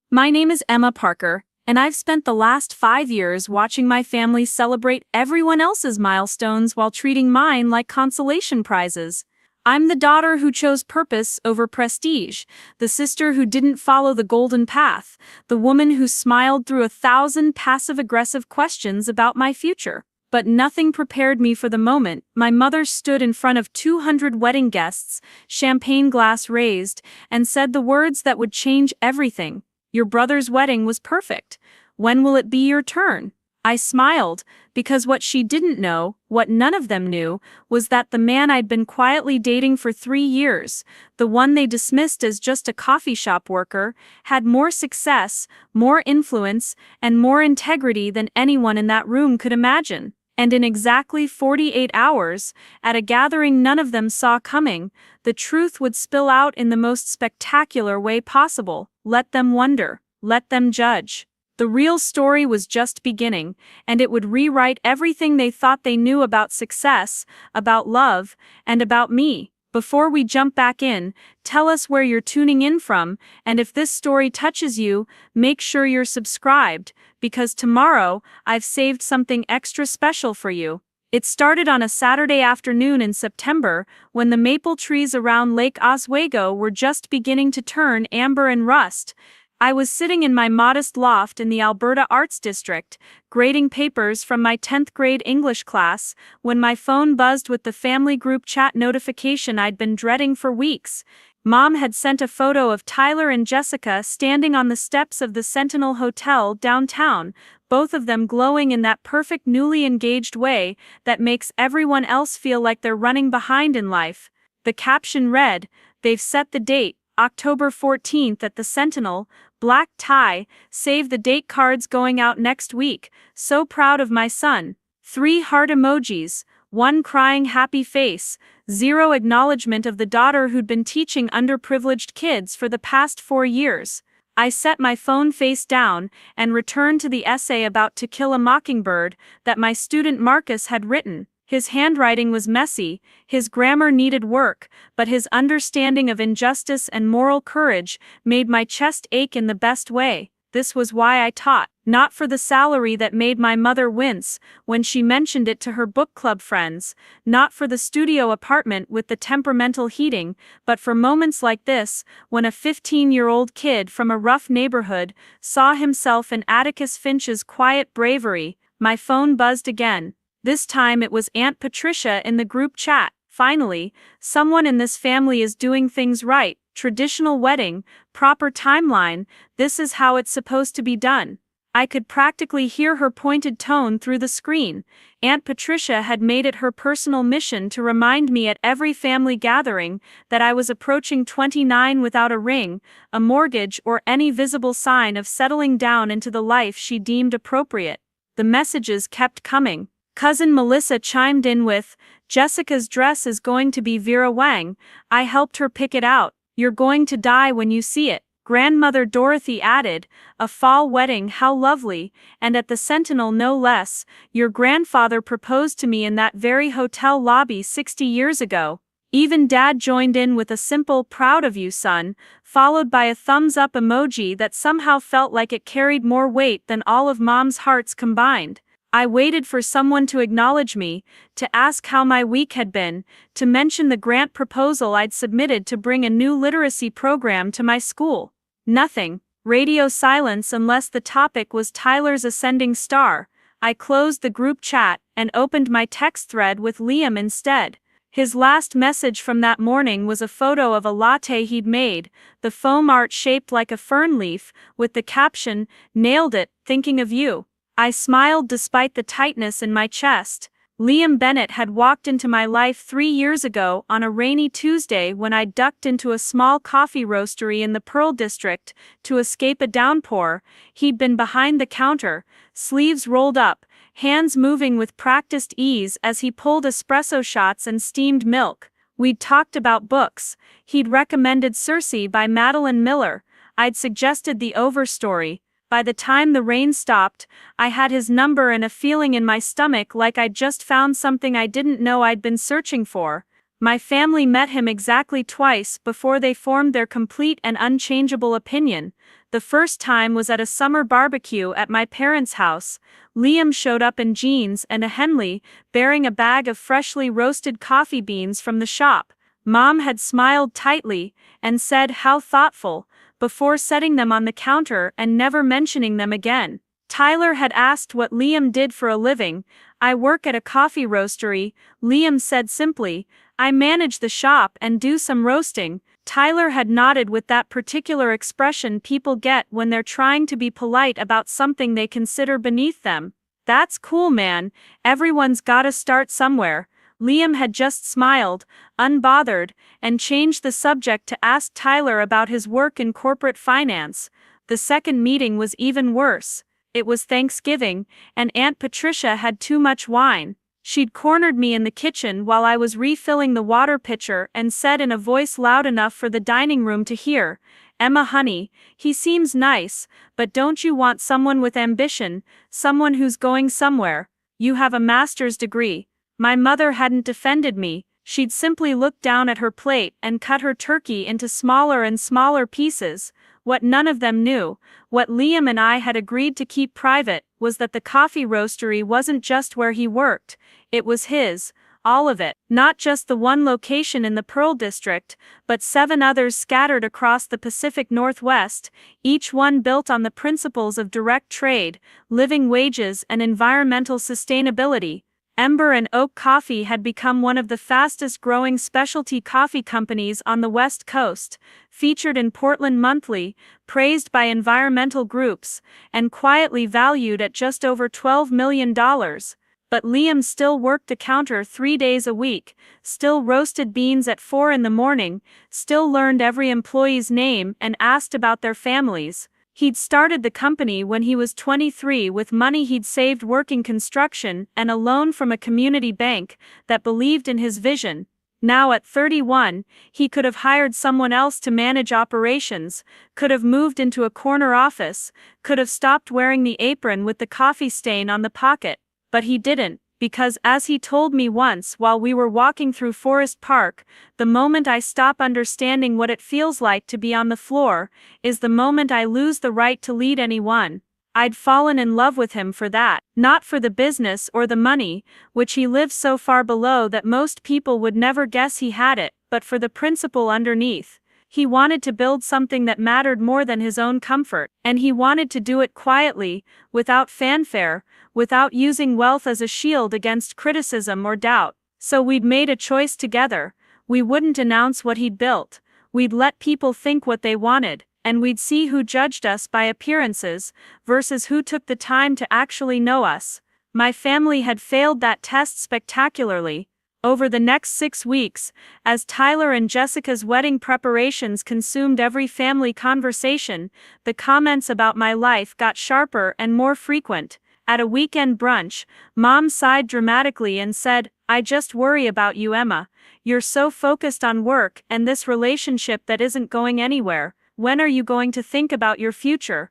My name is Emma Parker, and I've spent the last 5 years watching my family celebrate everyone else's milestones while treating mine like consolation prizes. I'm the daughter who chose purpose over prestige, the sister who didn't follow the golden path, the woman who smiled through 1,000 passive-aggressive questions about my future. But nothing prepared me for the moment my mother stood in front of 200 wedding guests, champagne glass raised, and said the words that would change everything. Your brother's wedding was perfect. When will it be your turn? I smiled, because what she didn't know, what none of them knew, was that the man I'd been quietly dating for 3 years, the one they dismissed as just a coffee shop worker, had more success, more influence, and more integrity than anyone in that room could imagine. And in exactly 48 hours, at a gathering none of them saw coming, the truth would spill out in the most spectacular way possible. Let them wonder, let them judge. The real story was just beginning, and it would rewrite everything they thought they knew about success, about love, and about me. Before we jump back in, tell us where you're tuning in from, and if this story touches you, make sure you're subscribed, because tomorrow, I've saved something extra special for you. It started on a Saturday afternoon in September, when the maple trees around Lake Oswego were just beginning to turn amber and rust. I was sitting in my modest loft in the Alberta Arts District, grading papers from my 10th grade English class, when my phone buzzed with the family group chat notification I'd been dreading for weeks. Mom had sent a photo of Tyler and Jessica standing on the steps of the Sentinel Hotel downtown, both of them glowing in that perfect newly engaged way that makes everyone else feel like they're running behind in life. The caption read, "They've set the date, October 14th at the Sentinel, black tie, save the date cards going out next week, so proud of my son." 3 heart emojis, 1 crying happy face, 0 acknowledgement of the daughter who'd been teaching underprivileged kids for the past 4 years. I set my phone face down and returned to the essay about To Kill a Mockingbird that my student Marcus had written. His handwriting was messy, his grammar needed work, but his understanding of injustice and moral courage made my chest ache in the best way. This was why I taught, not for the salary that made my mother wince when she mentioned it to her book club friends, not for the studio apartment with the temperamental heating, but for moments like this, when a 15-year-old kid from a rough neighborhood saw himself in Atticus Finch's quiet bravery. My phone buzzed again. This time it was Aunt Patricia in the group chat. Finally, someone in this family is doing things right. Traditional wedding, proper timeline, this is how it's supposed to be done. I could practically hear her pointed tone through the screen. Aunt Patricia had made it her personal mission to remind me at every family gathering that I was approaching 29 without a ring, a mortgage, or any visible sign of settling down into the life she deemed appropriate. The messages kept coming. Cousin Melissa chimed in with, "Jessica's dress is going to be Vera Wang. I helped her pick it out. You're going to die when you see it." Grandmother Dorothy added, "A fall wedding, how lovely, and at the Sentinel no less. Your grandfather proposed to me in that very hotel lobby 60 years ago." Even Dad joined in with a simple "proud of you, son," followed by a thumbs-up emoji that somehow felt like it carried more weight than all of Mom's hearts combined. I waited for someone to acknowledge me, to ask how my week had been, to mention the grant proposal I'd submitted to bring a new literacy program to my school. Nothing. Radio silence unless the topic was Tyler's ascending star. I closed the group chat and opened my text thread with Liam instead. His last message from that morning was a photo of a latte he'd made, the foam art shaped like a fern leaf, with the caption, "Nailed it, thinking of you." I smiled despite the tightness in my chest. Liam Bennett had walked into my life 3 years ago on a rainy Tuesday when I ducked into a small coffee roastery in the Pearl District to escape a downpour. He'd been behind the counter, sleeves rolled up, hands moving with practiced ease as he pulled espresso shots and steamed milk. We'd talked about books. He'd recommended Circe by Madeline Miller. I'd suggested The Overstory. By the time the rain stopped, I had his number and a feeling in my stomach like I'd just found something I didn't know I'd been searching for. My family met him exactly twice before they formed their complete and unchangeable opinion. The first time was at a summer barbecue at my parents' house. Liam showed up in jeans and a Henley, bearing a bag of freshly roasted coffee beans from the shop. Mom had smiled tightly and said, "How thoughtful," before setting them on the counter and never mentioning them again. Tyler had asked what Liam did for a living. "I work at a coffee roastery," Liam said simply. "I manage the shop and do some roasting." Tyler had nodded with that particular expression people get when they're trying to be polite about something they consider beneath them. "That's cool, man. Everyone's gotta start somewhere." Liam had just smiled, unbothered, and changed the subject to ask Tyler about his work in corporate finance. The second meeting was even worse. It was Thanksgiving, and Aunt Patricia had too much wine. She'd cornered me in the kitchen while I was refilling the water pitcher and said in a voice loud enough for the dining room to hear, "Emma honey, he seems nice, but don't you want someone with ambition, someone who's going somewhere? You have a master's degree." My mother hadn't defended me. She'd simply looked down at her plate and cut her turkey into smaller and smaller pieces. What none of them knew, what Liam and I had agreed to keep private, was that the coffee roastery wasn't just where he worked. It was his, all of it. Not just the one location in the Pearl District, but 7 others scattered across the Pacific Northwest, each one built on the principles of direct trade, living wages, and environmental sustainability. Ember and Oak Coffee had become one of the fastest-growing specialty coffee companies on the West Coast, featured in Portland Monthly, praised by environmental groups, and quietly valued at just over $12 million. But Liam still worked the counter 3 days a week, still roasted beans at 4 in the morning, still learned every employee's name and asked about their families. He'd started the company when he was 23 with money he'd saved working construction and a loan from a community bank that believed in his vision. Now at 31, he could have hired someone else to manage operations, could have moved into a corner office, could have stopped wearing the apron with the coffee stain on the pocket. But he didn't, because as he told me once while we were walking through Forest Park, "The moment I stop understanding what it feels like to be on the floor, is the moment I lose the right to lead anyone." I'd fallen in love with him for that, not for the business or the money, which he lived so far below that most people would never guess he had it, but for the principle underneath. He wanted to build something that mattered more than his own comfort, and he wanted to do it quietly, without fanfare, without using wealth as a shield against criticism or doubt. So we'd made a choice together. We wouldn't announce what he'd built. We'd let people think what they wanted, and we'd see who judged us by appearances versus who took the time to actually know us. My family had failed that test spectacularly. Over the next 6 weeks, as Tyler and Jessica's wedding preparations consumed every family conversation, the comments about my life got sharper and more frequent. At a weekend brunch, Mom sighed dramatically and said, "I just worry about you, Emma. You're so focused on work and this relationship that isn't going anywhere. When are you going to think about your future?"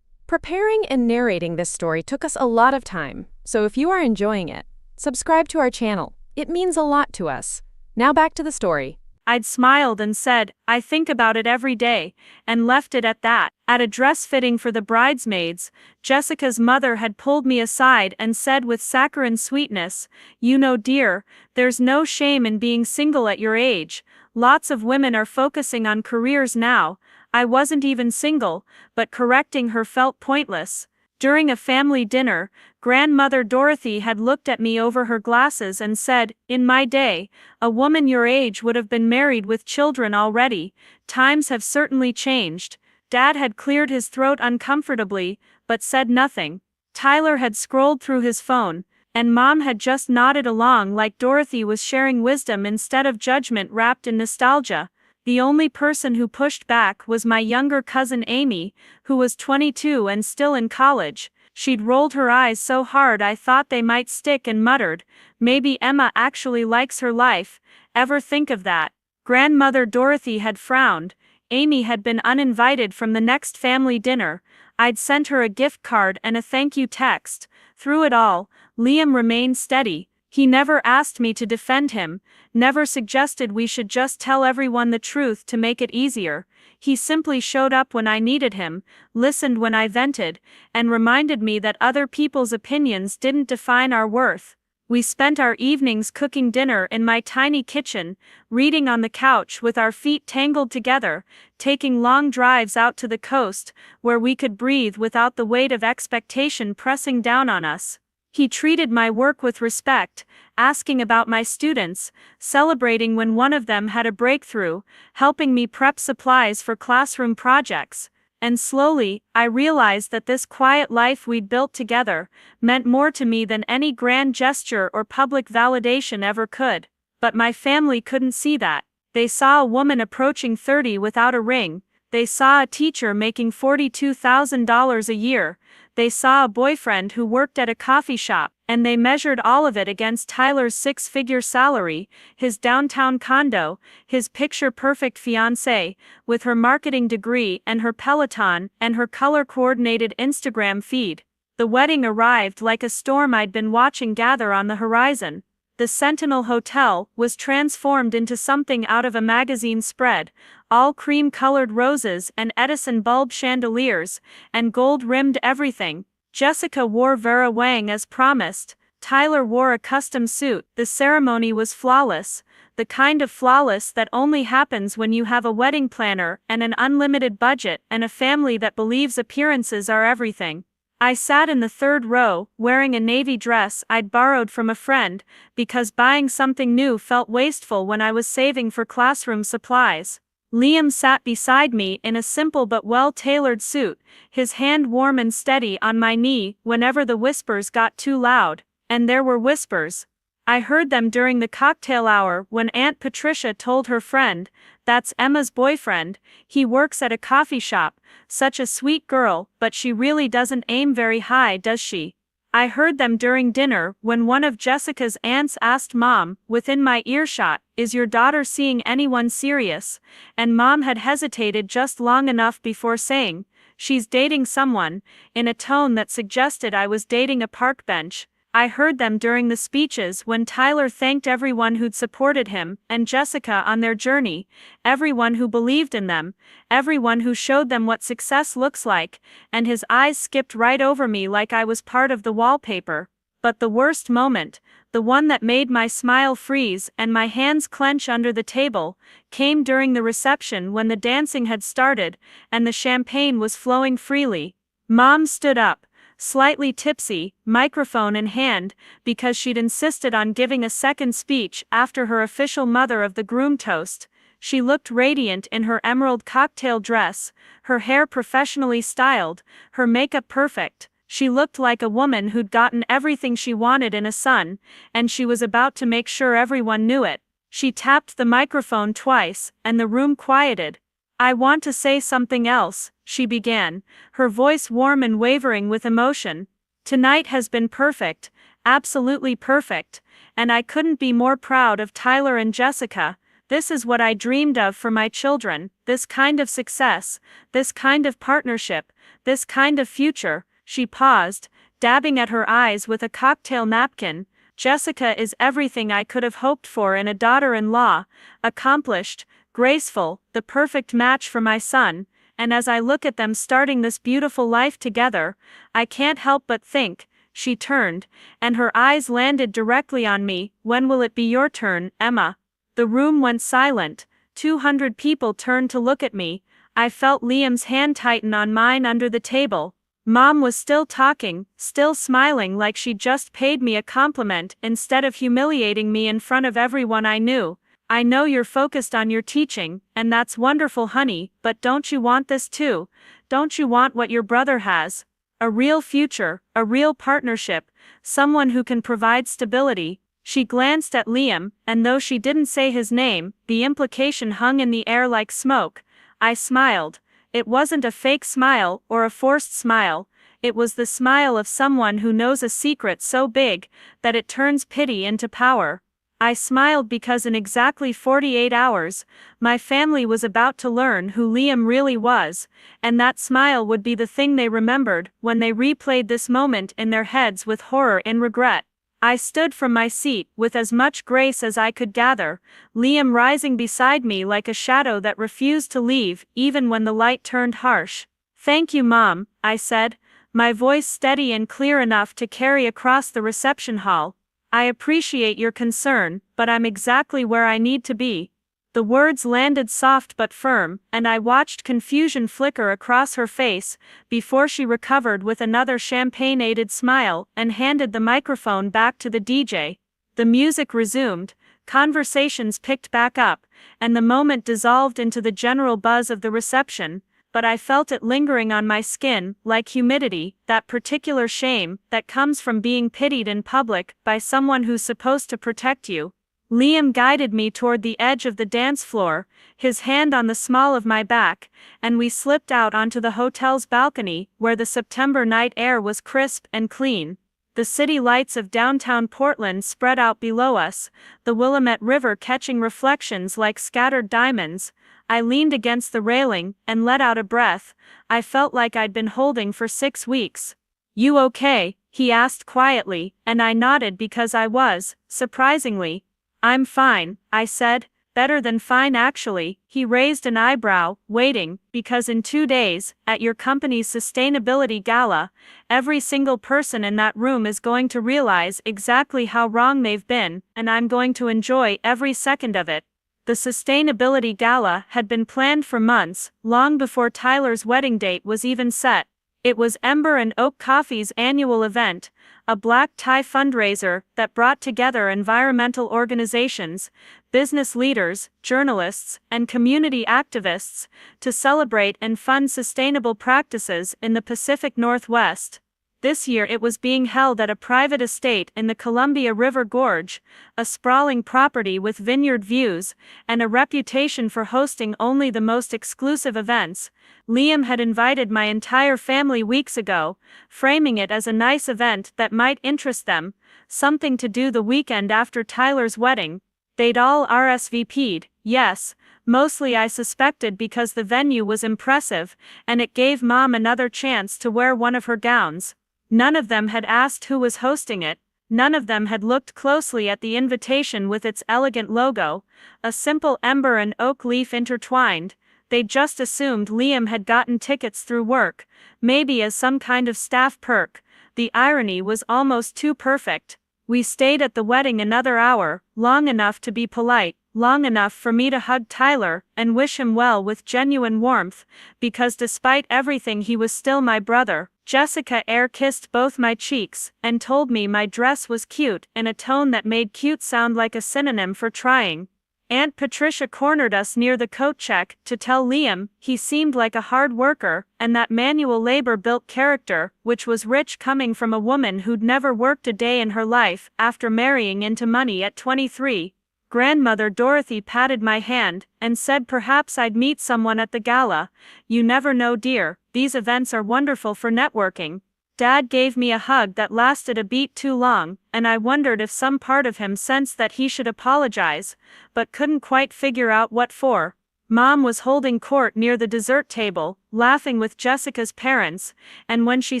Preparing and narrating this story took us a lot of time, so if you are enjoying it, subscribe to our channel. It means a lot to us. Now back to the story. I'd smiled and said, "I think about it every day," and left it at that. At a dress fitting for the bridesmaids, Jessica's mother had pulled me aside and said with saccharine sweetness, "You know, dear, there's no shame in being single at your age. Lots of women are focusing on careers now." I wasn't even single, but correcting her felt pointless. During a family dinner, Grandmother Dorothy had looked at me over her glasses and said, "In my day, a woman your age would have been married with children already. Times have certainly changed." Dad had cleared his throat uncomfortably, but said nothing. Tyler had scrolled through his phone, and Mom had just nodded along like Dorothy was sharing wisdom instead of judgment wrapped in nostalgia. The only person who pushed back was my younger cousin Amy, who was 22 and still in college. She'd rolled her eyes so hard I thought they might stick and muttered, "Maybe Emma actually likes her life. Ever think of that?" Grandmother Dorothy had frowned. Amy had been uninvited from the next family dinner. I'd sent her a gift card and a thank you text. Through it all, Liam remained steady. He never asked me to defend him, never suggested we should just tell everyone the truth to make it easier. He simply showed up when I needed him, listened when I vented, and reminded me that other people's opinions didn't define our worth. We spent our evenings cooking dinner in my tiny kitchen, reading on the couch with our feet tangled together, taking long drives out to the coast, where we could breathe without the weight of expectation pressing down on us. He treated my work with respect, asking about my students, celebrating when one of them had a breakthrough, helping me prep supplies for classroom projects. And slowly, I realized that this quiet life we'd built together meant more to me than any grand gesture or public validation ever could. But my family couldn't see that. They saw a woman approaching 30 without a ring. They saw a teacher making $42,000 a year. They saw a boyfriend who worked at a coffee shop, and they measured all of it against Tyler's six-figure salary, his downtown condo, his picture-perfect fiancée, with her marketing degree and her Peloton and her color-coordinated Instagram feed. The wedding arrived like a storm I'd been watching gather on the horizon. The Sentinel Hotel was transformed into something out of a magazine spread, all cream-colored roses and Edison bulb chandeliers, and gold-rimmed everything. Jessica wore Vera Wang as promised. Tyler wore a custom suit. The ceremony was flawless, the kind of flawless that only happens when you have a wedding planner and an unlimited budget and a family that believes appearances are everything. I sat in the third row, wearing a navy dress I'd borrowed from a friend, because buying something new felt wasteful when I was saving for classroom supplies. Liam sat beside me in a simple but well-tailored suit, his hand warm and steady on my knee whenever the whispers got too loud. And there were whispers. I heard them during the cocktail hour when Aunt Patricia told her friend, "That's Emma's boyfriend, he works at a coffee shop, such a sweet girl, but she really doesn't aim very high, does she?" I heard them during dinner when one of Jessica's aunts asked Mom, within my earshot, "Is your daughter seeing anyone serious?" And Mom had hesitated just long enough before saying, "She's dating someone," in a tone that suggested I was dating a park bench. I heard them during the speeches when Tyler thanked everyone who'd supported him and Jessica on their journey, everyone who believed in them, everyone who showed them what success looks like, and his eyes skipped right over me like I was part of the wallpaper. But the worst moment, the one that made my smile freeze and my hands clench under the table, came during the reception when the dancing had started and the champagne was flowing freely. Mom stood up, slightly tipsy, microphone in hand, because she'd insisted on giving a second speech after her official mother of the groom toast. She looked radiant in her emerald cocktail dress, her hair professionally styled, her makeup perfect. She looked like a woman who'd gotten everything she wanted in a son, and she was about to make sure everyone knew it. She tapped the microphone twice, and the room quieted. "I want to say something else," she began, her voice warm and wavering with emotion. "Tonight has been perfect, absolutely perfect, and I couldn't be more proud of Tyler and Jessica. This is what I dreamed of for my children, this kind of success, this kind of partnership, this kind of future." She paused, dabbing at her eyes with a cocktail napkin. "Jessica is everything I could have hoped for in a daughter-in-law, accomplished, graceful, the perfect match for my son, and as I look at them starting this beautiful life together, I can't help but think." She turned, and her eyes landed directly on me. "When will it be your turn, Emma?" The room went silent. 200 people turned to look at me. I felt Liam's hand tighten on mine under the table. Mom was still talking, still smiling like she'd just paid me a compliment instead of humiliating me in front of everyone I knew. "I know you're focused on your teaching, and that's wonderful, honey, but don't you want this too? Don't you want what your brother has? A real future, a real partnership, someone who can provide stability?" She glanced at Liam, and though she didn't say his name, the implication hung in the air like smoke. I smiled. It wasn't a fake smile or a forced smile. It was the smile of someone who knows a secret so big that it turns pity into power. I smiled because in exactly 48 hours, my family was about to learn who Liam really was, and that smile would be the thing they remembered when they replayed this moment in their heads with horror and regret. I stood from my seat with as much grace as I could gather, Liam rising beside me like a shadow that refused to leave even when the light turned harsh. "Thank you, Mom," I said, my voice steady and clear enough to carry across the reception hall. "I appreciate your concern, but I'm exactly where I need to be." The words landed soft but firm, and I watched confusion flicker across her face before she recovered with another champagne-aided smile and handed the microphone back to the DJ. The music resumed, conversations picked back up, and the moment dissolved into the general buzz of the reception, but I felt it lingering on my skin, like humidity, that particular shame that comes from being pitied in public by someone who's supposed to protect you. Liam guided me toward the edge of the dance floor, his hand on the small of my back, and we slipped out onto the hotel's balcony where the September night air was crisp and clean. The city lights of downtown Portland spread out below us, the Willamette River catching reflections like scattered diamonds. I leaned against the railing and let out a breath I felt like I'd been holding for 6 weeks. "You okay?" he asked quietly, and I nodded because I was, surprisingly. "I'm fine," I said. "Better than fine actually." He raised an eyebrow, waiting, because in 2 days, at your company's sustainability gala, every single person in that room is going to realize exactly how wrong they've been, and I'm going to enjoy every second of it. The sustainability gala had been planned for months, long before Tyler's wedding date was even set. It was Ember and Oak Coffee's annual event, a black tie fundraiser that brought together environmental organizations, business leaders, journalists, and community activists to celebrate and fund sustainable practices in the Pacific Northwest. This year it was being held at a private estate in the Columbia River Gorge, a sprawling property with vineyard views, and a reputation for hosting only the most exclusive events. Liam had invited my entire family weeks ago, framing it as a nice event that might interest them, something to do the weekend after Tyler's wedding. They'd all RSVP'd, yes, mostly I suspected because the venue was impressive, and it gave Mom another chance to wear one of her gowns. None of them had asked who was hosting it, none of them had looked closely at the invitation with its elegant logo, a simple ember and oak leaf intertwined. They just assumed Liam had gotten tickets through work, maybe as some kind of staff perk. The irony was almost too perfect. We stayed at the wedding another hour, long enough to be polite, long enough for me to hug Tyler and wish him well with genuine warmth, because despite everything he was still my brother. Jessica kissed both my cheeks and told me my dress was cute in a tone that made cute sound like a synonym for trying. Aunt Patricia cornered us near the coat check to tell Liam he seemed like a hard worker and that manual labor built character, which was rich coming from a woman who'd never worked a day in her life after marrying into money at 23. Grandmother Dorothy patted my hand and said perhaps I'd meet someone at the gala. "You never know, dear, these events are wonderful for networking." Dad gave me a hug that lasted a beat too long, and I wondered if some part of him sensed that he should apologize, but couldn't quite figure out what for. Mom was holding court near the dessert table, laughing with Jessica's parents, and when she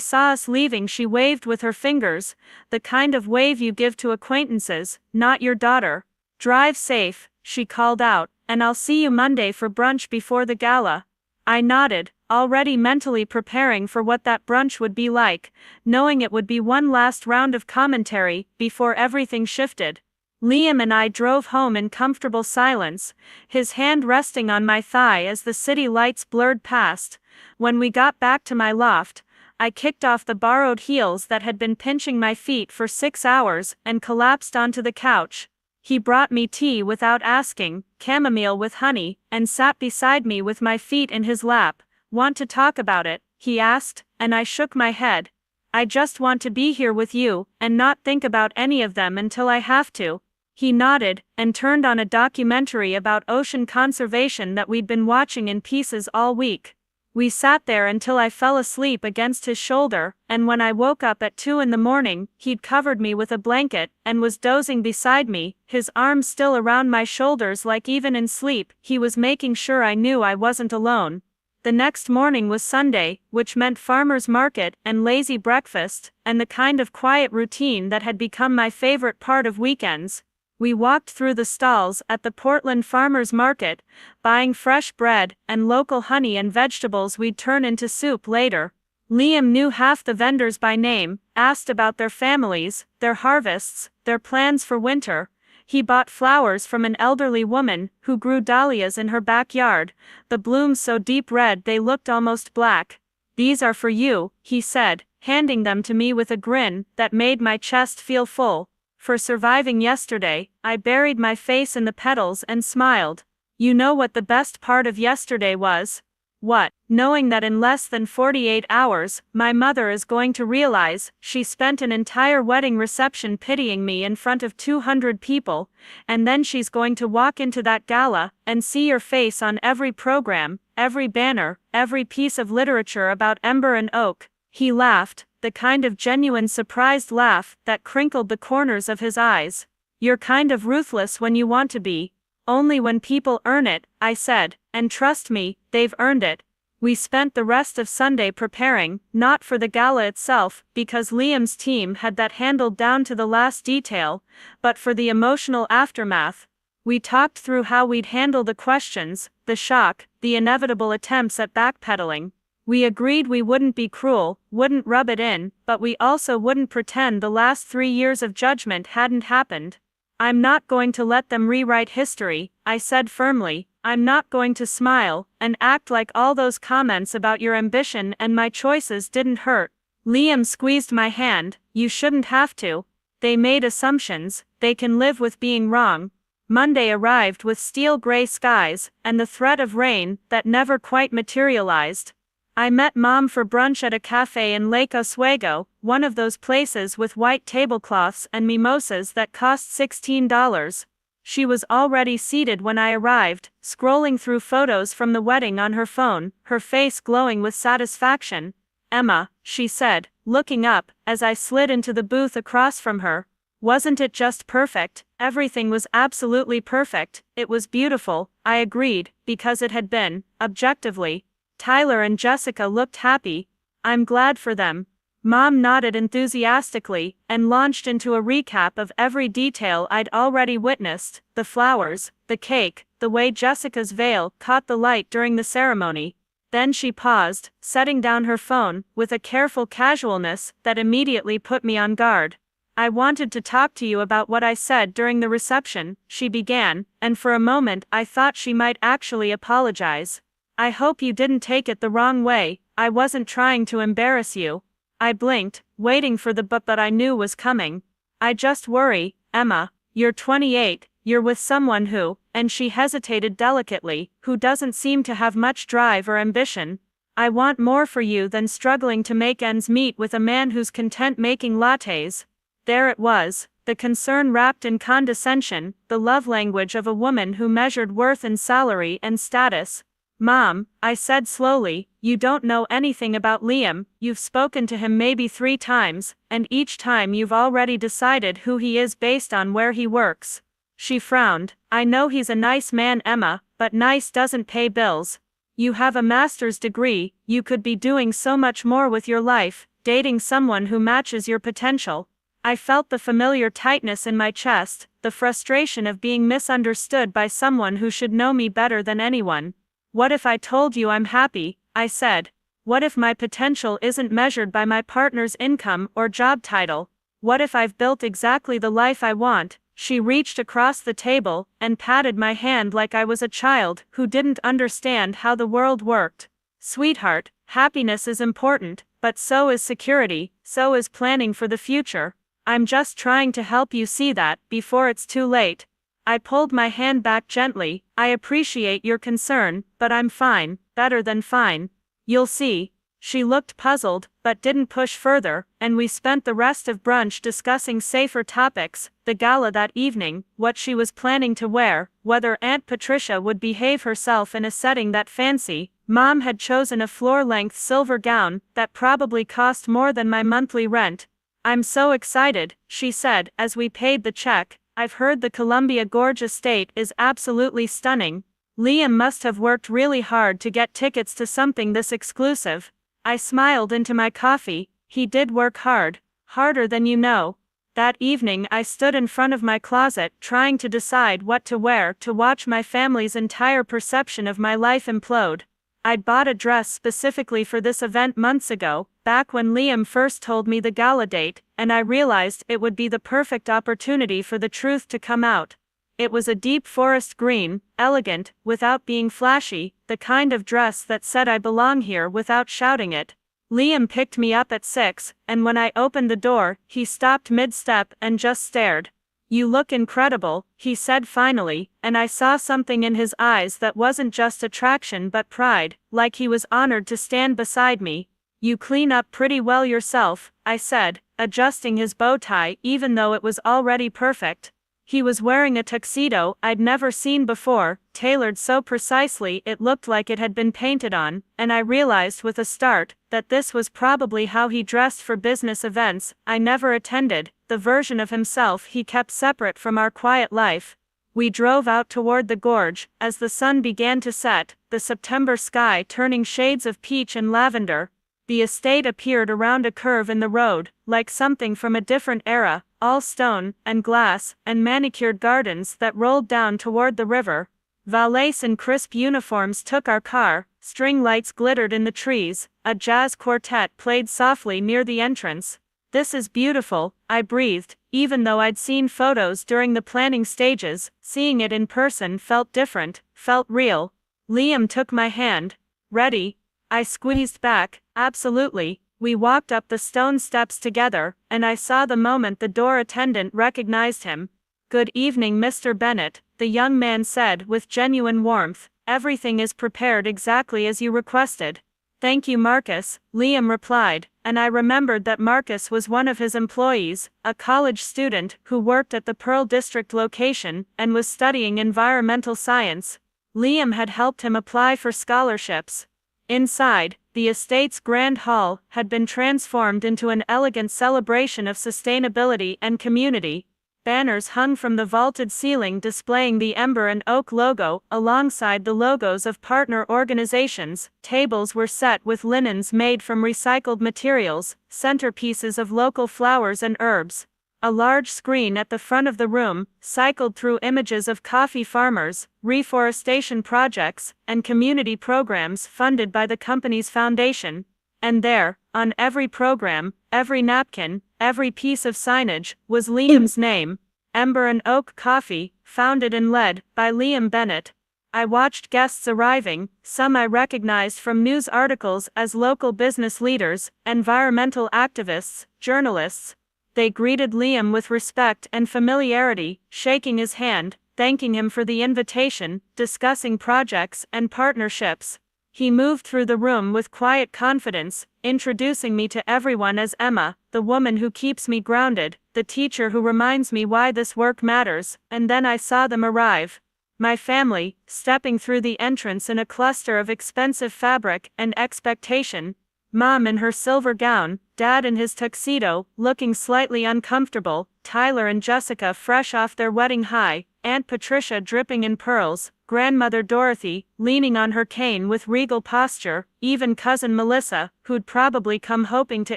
saw us leaving she waved with her fingers, the kind of wave you give to acquaintances, not your daughter. "Drive safe," she called out, "and I'll see you Monday for brunch before the gala." I nodded, already mentally preparing for what that brunch would be like, knowing it would be one last round of commentary before everything shifted. Liam and I drove home in comfortable silence, his hand resting on my thigh as the city lights blurred past. When we got back to my loft, I kicked off the borrowed heels that had been pinching my feet for 6 hours and collapsed onto the couch. He brought me tea without asking, chamomile with honey, and sat beside me with my feet in his lap. "Want to talk about it?" he asked, and I shook my head. "I just want to be here with you, and not think about any of them until I have to." He nodded, and turned on a documentary about ocean conservation that we'd been watching in pieces all week. We sat there until I fell asleep against his shoulder, and when I woke up at 2 in the morning, he'd covered me with a blanket and was dozing beside me, his arms still around my shoulders like even in sleep, he was making sure I knew I wasn't alone. The next morning was Sunday, which meant farmer's market and lazy breakfast, and the kind of quiet routine that had become my favorite part of weekends. We walked through the stalls at the Portland Farmers Market, buying fresh bread and local honey and vegetables we'd turn into soup later. Liam knew half the vendors by name, asked about their families, their harvests, their plans for winter. He bought flowers from an elderly woman who grew dahlias in her backyard, the blooms so deep red they looked almost black. "These are for you," he said, handing them to me with a grin that made my chest feel full. For surviving yesterday, I buried my face in the petals and smiled. You know what the best part of yesterday was? What? Knowing that in less than 48 hours, my mother is going to realize she spent an entire wedding reception pitying me in front of 200 people, and then she's going to walk into that gala and see your face on every program, every banner, every piece of literature about Ember and Oak. He laughed, the kind of genuine surprised laugh that crinkled the corners of his eyes. You're kind of ruthless when you want to be. Only when people earn it, I said, and trust me, they've earned it. We spent the rest of Sunday preparing, not for the gala itself, because Liam's team had that handled down to the last detail, but for the emotional aftermath. We talked through how we'd handle the questions, the shock, the inevitable attempts at backpedaling. We agreed we wouldn't be cruel, wouldn't rub it in, but we also wouldn't pretend the last 3 years of judgment hadn't happened. I'm not going to let them rewrite history, I said firmly. I'm not going to smile and act like all those comments about your ambition and my choices didn't hurt. Liam squeezed my hand. You shouldn't have to. They made assumptions, they can live with being wrong. Monday arrived with steel gray skies and the threat of rain that never quite materialized. I met Mom for brunch at a cafe in Lake Oswego, one of those places with white tablecloths and mimosas that cost $16. She was already seated when I arrived, scrolling through photos from the wedding on her phone, her face glowing with satisfaction. "Emma," she said, looking up, as I slid into the booth across from her. "Wasn't it just perfect?" Everything was absolutely perfect. It was beautiful, I agreed, because it had been, objectively. Tyler and Jessica looked happy. I'm glad for them. Mom nodded enthusiastically and launched into a recap of every detail I'd already witnessed: the flowers, the cake, the way Jessica's veil caught the light during the ceremony. Then she paused, setting down her phone with a careful casualness that immediately put me on guard. "I wanted to talk to you about what I said during the reception," she began, and for a moment I thought she might actually apologize. "I hope you didn't take it the wrong way. I wasn't trying to embarrass you." I blinked, waiting for the but I knew was coming. "I just worry, Emma. You're 28, you're with someone who," and she hesitated delicately, "who doesn't seem to have much drive or ambition. I want more for you than struggling to make ends meet with a man who's content making lattes." There it was, the concern wrapped in condescension, the love language of a woman who measured worth in salary and status. "Mom," I said slowly, "you don't know anything about Liam. You've spoken to him maybe 3 times, and each time you've already decided who he is based on where he works." She frowned. "I know he's a nice man, Emma, but nice doesn't pay bills. You have a master's degree, you could be doing so much more with your life, dating someone who matches your potential." I felt the familiar tightness in my chest, the frustration of being misunderstood by someone who should know me better than anyone. "What if I told you I'm happy?" I said. "What if my potential isn't measured by my partner's income or job title? What if I've built exactly the life I want?" She reached across the table and patted my hand like I was a child who didn't understand how the world worked. "Sweetheart, happiness is important, but so is security, so is planning for the future. I'm just trying to help you see that before it's too late." I pulled my hand back gently. "I appreciate your concern, but I'm fine, better than fine. You'll see." She looked puzzled, but didn't push further, and we spent the rest of brunch discussing safer topics: the gala that evening, what she was planning to wear, whether Aunt Patricia would behave herself in a setting that fancy. Mom had chosen a floor-length silver gown that probably cost more than my monthly rent. "I'm so excited," she said as we paid the check. "I've heard the Columbia Gorge estate is absolutely stunning." Liam must have worked really hard to get tickets to something this exclusive. I smiled into my coffee. He did work hard, harder than you know. That evening I stood in front of my closet trying to decide what to wear to watch my family's entire perception of my life implode. I'd bought a dress specifically for this event months ago, back when Liam first told me the gala date, and I realized it would be the perfect opportunity for the truth to come out. It was a deep forest green, elegant, without being flashy, the kind of dress that said I belong here without shouting it. Liam picked me up at 6, and when I opened the door, he stopped mid-step and just stared. "You look incredible," he said finally, and I saw something in his eyes that wasn't just attraction but pride, like he was honored to stand beside me. "You clean up pretty well yourself," I said, adjusting his bow tie even though it was already perfect. He was wearing a tuxedo I'd never seen before, tailored so precisely it looked like it had been painted on, and I realized with a start that this was probably how he dressed for business events I never attended, the version of himself he kept separate from our quiet life. We drove out toward the gorge. As the sun began to set, the September sky turning shades of peach and lavender. The estate appeared around a curve in the road, like something from a different era, all stone, and glass, and manicured gardens that rolled down toward the river. Valets in crisp uniforms took our car, string lights glittered in the trees, a jazz quartet played softly near the entrance. "This is beautiful," I breathed, even though I'd seen photos during the planning stages, seeing it in person felt different, felt real. Liam took my hand. "Ready?" I squeezed back. "Absolutely." We walked up the stone steps together, and I saw the moment the door attendant recognized him. "Good evening, Mr. Bennett," the young man said with genuine warmth. "Everything is prepared exactly as you requested." "Thank you, Marcus," Liam replied, and I remembered that Marcus was one of his employees, a college student who worked at the Pearl District location and was studying environmental science. Liam had helped him apply for scholarships. Inside, the estate's grand hall had been transformed into an elegant celebration of sustainability and community. Banners hung from the vaulted ceiling displaying the Ember and Oak logo, alongside the logos of partner organizations. Tables were set with linens made from recycled materials, centerpieces of local flowers and herbs. A large screen at the front of the room cycled through images of coffee farmers, reforestation projects, and community programs funded by the company's foundation. And there, on every program, every napkin, every piece of signage, was Liam's name. Ember and Oak Coffee, founded and led by Liam Bennett. I watched guests arriving, some I recognized from news articles as local business leaders, environmental activists, journalists. They greeted Liam with respect and familiarity, shaking his hand, thanking him for the invitation, discussing projects and partnerships. He moved through the room with quiet confidence, introducing me to everyone as Emma, the woman who keeps me grounded, the teacher who reminds me why this work matters, and then I saw them arrive. My family, stepping through the entrance in a cluster of expensive fabric and expectation. Mom in her silver gown, Dad in his tuxedo, looking slightly uncomfortable, Tyler and Jessica fresh off their wedding high, Aunt Patricia dripping in pearls, Grandmother Dorothy, leaning on her cane with regal posture, even Cousin Melissa, who'd probably come hoping to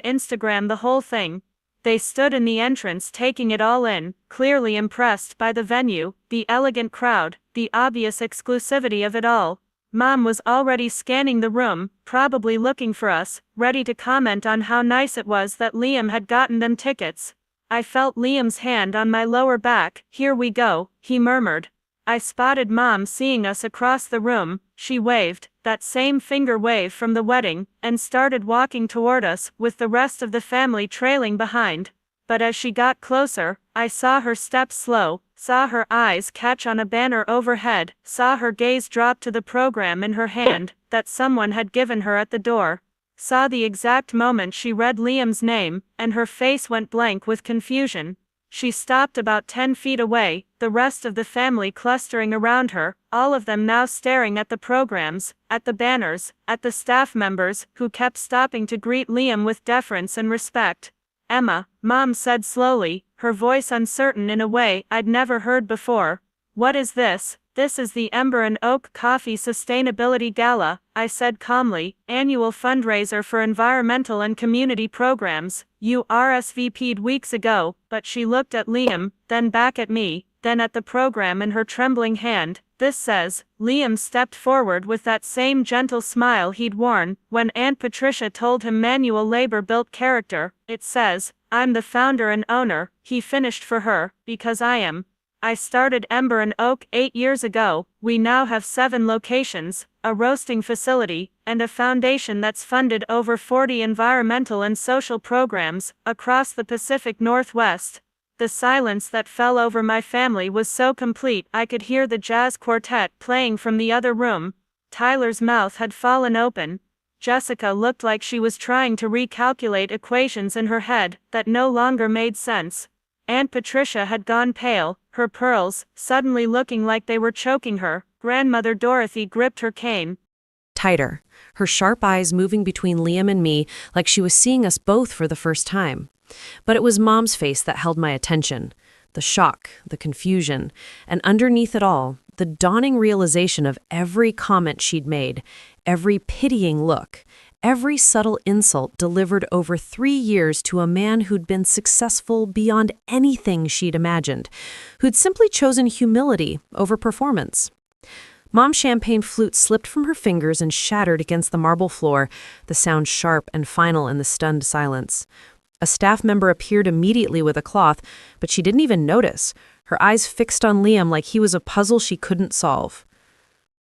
Instagram the whole thing. They stood in the entrance taking it all in, clearly impressed by the venue, the elegant crowd, the obvious exclusivity of it all. Mom was already scanning the room, probably looking for us, ready to comment on how nice it was that Liam had gotten them tickets. I felt Liam's hand on my lower back. "Here we go," he murmured. I spotted Mom seeing us across the room. She waved, that same finger wave from the wedding, and started walking toward us, with the rest of the family trailing behind. But as she got closer, I saw her step slow, saw her eyes catch on a banner overhead, saw her gaze drop to the program in her hand, that someone had given her at the door. Saw the exact moment she read Liam's name, and her face went blank with confusion. She stopped about 10 feet away, the rest of the family clustering around her, all of them now staring at the programs, at the banners, at the staff members, who kept stopping to greet Liam with deference and respect. "Emma," Mom said slowly, her voice uncertain in a way I'd never heard before. "What is this? "This is the Ember and Oak Coffee Sustainability Gala," I said calmly, "annual fundraiser for environmental and community programs. You RSVP'd weeks ago," but she looked at Liam, then back at me, then at the program in her trembling hand. "This says," Liam stepped forward with that same gentle smile he'd worn when Aunt Patricia told him manual labor built character, "it says, I'm the founder and owner," he finished for her, "because I am. I started Ember and Oak 8 years ago. We now have 7 locations, a roasting facility, and a foundation that's funded over 40 environmental and social programs across the Pacific Northwest." The silence that fell over my family was so complete I could hear the jazz quartet playing from the other room. Tyler's mouth had fallen open. Jessica looked like she was trying to recalculate equations in her head that no longer made sense. Aunt Patricia had gone pale, her pearls suddenly looking like they were choking her. Grandmother Dorothy gripped her cane tighter, her sharp eyes moving between Liam and me like she was seeing us both for the first time. But it was Mom's face that held my attention. The shock, the confusion, and underneath it all, the dawning realization of every comment she'd made, every pitying look, every subtle insult delivered over 3 years to a man who'd been successful beyond anything she'd imagined, who'd simply chosen humility over performance. Mom's champagne flute slipped from her fingers and shattered against the marble floor, the sound sharp and final in the stunned silence. A staff member appeared immediately with a cloth, but she didn't even notice, her eyes fixed on Liam like he was a puzzle she couldn't solve.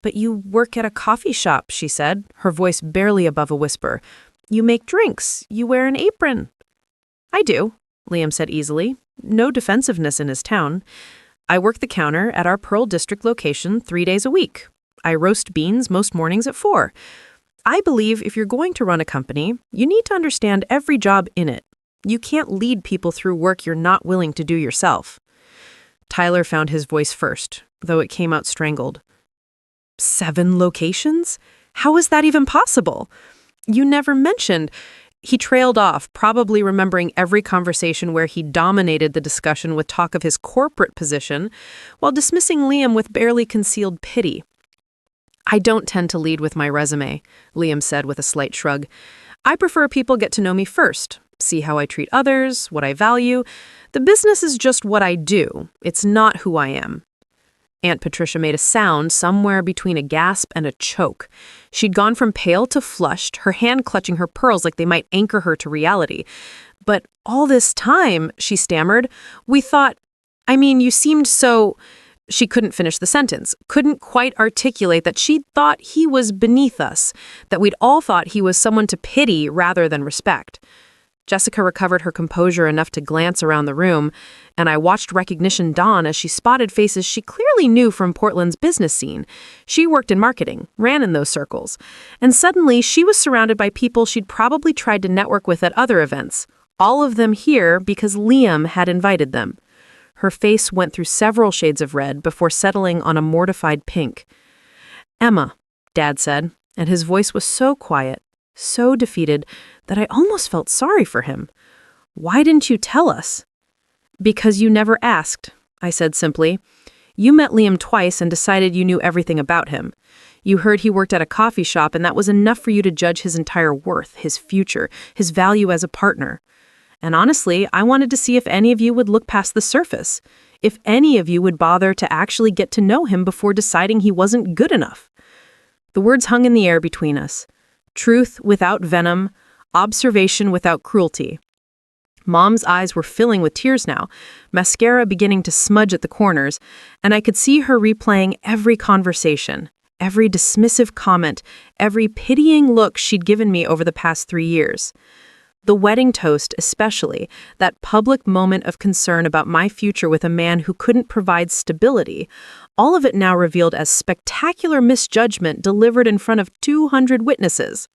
"But you work at a coffee shop," she said, her voice barely above a whisper. "You make drinks. You wear an apron." "I do," Liam said easily. No defensiveness in his tone. "I work the counter at our Pearl District location 3 days a week. I roast beans most mornings at 4. I believe if you're going to run a company, you need to understand every job in it. You can't lead people through work you're not willing to do yourself." Tyler found his voice first, though it came out strangled. 7 locations? How is that even possible? You never mentioned. He trailed off, probably remembering every conversation where he dominated the discussion with talk of his corporate position, while dismissing Liam with barely concealed pity. "I don't tend to lead with my resume," Liam said with a slight shrug. "I prefer people get to know me first, see how I treat others, what I value. The business is just what I do. It's not who I am." Aunt Patricia made a sound somewhere between a gasp and a choke. She'd gone from pale to flushed, her hand clutching her pearls like they might anchor her to reality. "But all this time," she stammered, "we thought, I mean, you seemed so—" She couldn't finish the sentence, couldn't quite articulate that she'd thought he was beneath us, that we'd all thought he was someone to pity rather than respect. Jessica recovered her composure enough to glance around the room, and I watched recognition dawn as she spotted faces she clearly knew from Portland's business scene. She worked in marketing, ran in those circles, and suddenly she was surrounded by people she'd probably tried to network with at other events, all of them here because Liam had invited them. Her face went through several shades of red before settling on a mortified pink. "Emma," Dad said, and his voice was so quiet, so defeated, that I almost felt sorry for him. "Why didn't you tell us?" "Because you never asked," I said simply. "You met Liam twice and decided you knew everything about him. You heard he worked at a coffee shop, and that was enough for you to judge his entire worth, his future, his value as a partner. And honestly, I wanted to see if any of you would look past the surface, if any of you would bother to actually get to know him before deciding he wasn't good enough." The words hung in the air between us. Truth without venom, observation without cruelty. Mom's eyes were filling with tears now, mascara beginning to smudge at the corners, and I could see her replaying every conversation, every dismissive comment, every pitying look she'd given me over the past 3 years. The wedding toast especially, that public moment of concern about my future with a man who couldn't provide stability, all of it now revealed as spectacular misjudgment delivered in front of 200 witnesses.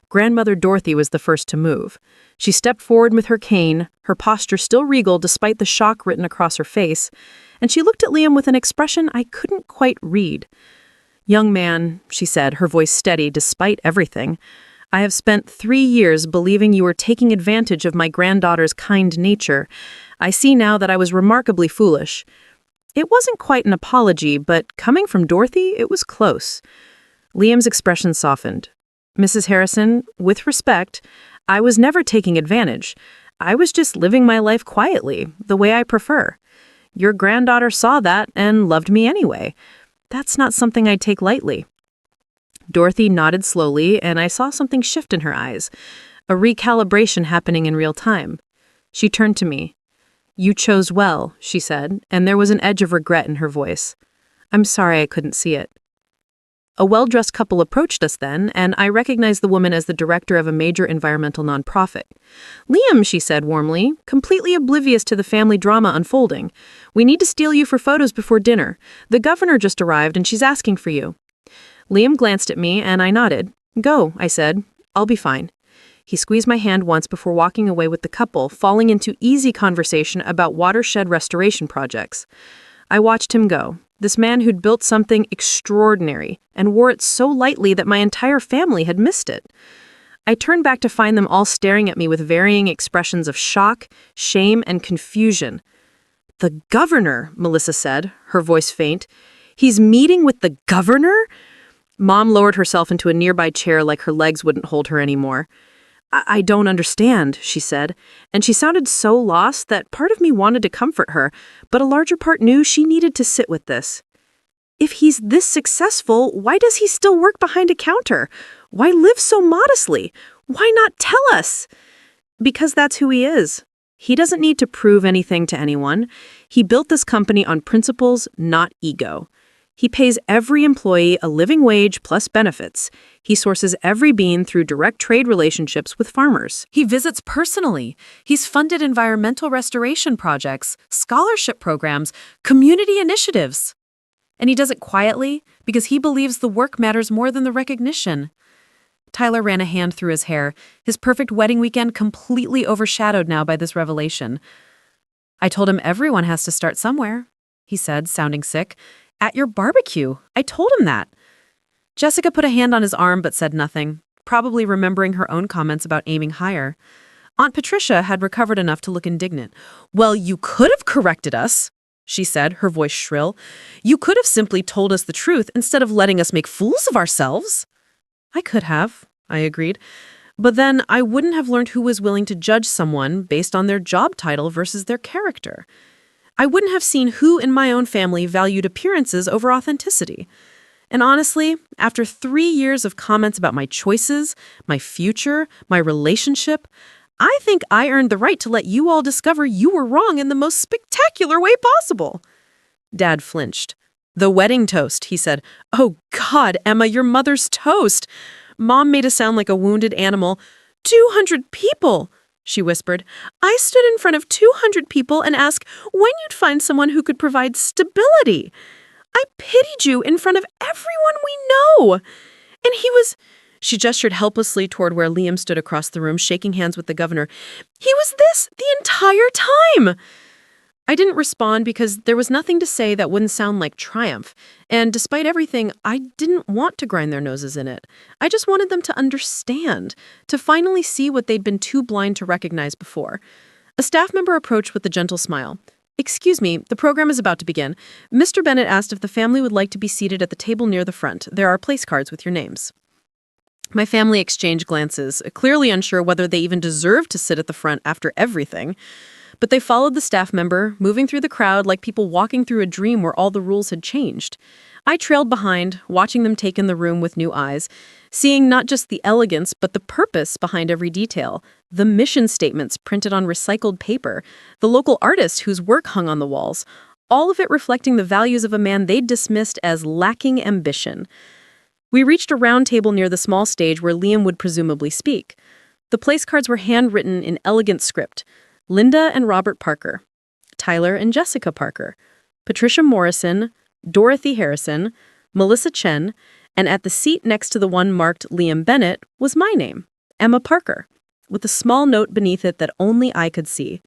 Grandmother Dorothy was the first to move. She stepped forward with her cane, her posture still regal despite the shock written across her face, and she looked at Liam with an expression I couldn't quite read. "Young man," she said, her voice steady despite everything, "I have spent 3 years believing you were taking advantage of my granddaughter's kind nature. I see now that I was remarkably foolish. It wasn't quite an apology, but coming from Dorothy, it was close. Liam's expression softened. Mrs. Harrison, with respect, I was never taking advantage. I was just living my life quietly, the way I prefer. Your granddaughter saw that and loved me anyway. That's not something I take lightly. Dorothy nodded slowly, and I saw something shift in her eyes, a recalibration happening in real time. She turned to me. You chose well, she said, and there was an edge of regret in her voice. I'm sorry I couldn't see it. A well-dressed couple approached us then, and I recognized the woman as the director of a major environmental nonprofit. Liam, she said warmly, completely oblivious to the family drama unfolding. We need to steal you for photos before dinner. The governor just arrived and she's asking for you. Liam glanced at me and I nodded. Go, I said. I'll be fine. He squeezed my hand once before walking away with the couple, falling into easy conversation about watershed restoration projects. I watched him go. This man who'd built something extraordinary and wore it so lightly that my entire family had missed it. I turned back to find them all staring at me with varying expressions of shock, shame, and confusion. The governor, Melissa said, her voice faint. He's meeting with the governor? Mom lowered herself into a nearby chair like her legs wouldn't hold her anymore. I don't understand, she said, and she sounded so lost that part of me wanted to comfort her, but a larger part knew she needed to sit with this. If he's this successful, why does he still work behind a counter? Why live so modestly? Why not tell us? Because that's who he is. He doesn't need to prove anything to anyone. He built this company on principles, not ego. He pays every employee a living wage plus benefits. He sources every bean through direct trade relationships with farmers. He visits personally. He's funded environmental restoration projects, scholarship programs, community initiatives. And he does it quietly because he believes the work matters more than the recognition. Tyler ran a hand through his hair, his perfect wedding weekend completely overshadowed now by this revelation. I told him everyone has to start somewhere, he said, sounding sick. At your barbecue. I told him that. Jessica put a hand on his arm but said nothing, probably remembering her own comments about aiming higher. Aunt Patricia had recovered enough to look indignant. Well, you could have corrected us, she said, her voice shrill. You could have simply told us the truth instead of letting us make fools of ourselves. I could have, I agreed. But then I wouldn't have learned who was willing to judge someone based on their job title versus their character. I wouldn't have seen who in my own family valued appearances over authenticity. And honestly, after 3 years of comments about my choices, my future, my relationship, I think I earned the right to let you all discover you were wrong in the most spectacular way possible. Dad flinched. The wedding toast, he said. Oh God, Emma, your mother's toast. Mom made a sound like a wounded animal. 200 people. She whispered. I stood in front of 200 people and asked when you'd find someone who could provide stability. I pitied you in front of everyone we know. And he was... She gestured helplessly toward where Liam stood across the room, shaking hands with the governor. He was this the entire time. I didn't respond because there was nothing to say that wouldn't sound like triumph. And despite everything, I didn't want to grind their noses in it. I just wanted them to understand, to finally see what they'd been too blind to recognize before. A staff member approached with a gentle smile. Excuse me, the program is about to begin. Mr. Bennett asked if the family would like to be seated at the table near the front. There are place cards with your names. My family exchanged glances, clearly unsure whether they even deserved to sit at the front after everything. But they followed the staff member, moving through the crowd like people walking through a dream where all the rules had changed. I trailed behind, watching them take in the room with new eyes, seeing not just the elegance but the purpose behind every detail, the mission statements printed on recycled paper, the local artist whose work hung on the walls, all of it reflecting the values of a man they'd dismissed as lacking ambition. We reached a round table near the small stage where Liam would presumably speak. The place cards were handwritten in elegant script. Linda and Robert Parker, Tyler and Jessica Parker, Patricia Morrison, Dorothy Harrison, Melissa Chen, and at the seat next to the one marked Liam Bennett was my name, Emma Parker, with a small note beneath it that only I could see.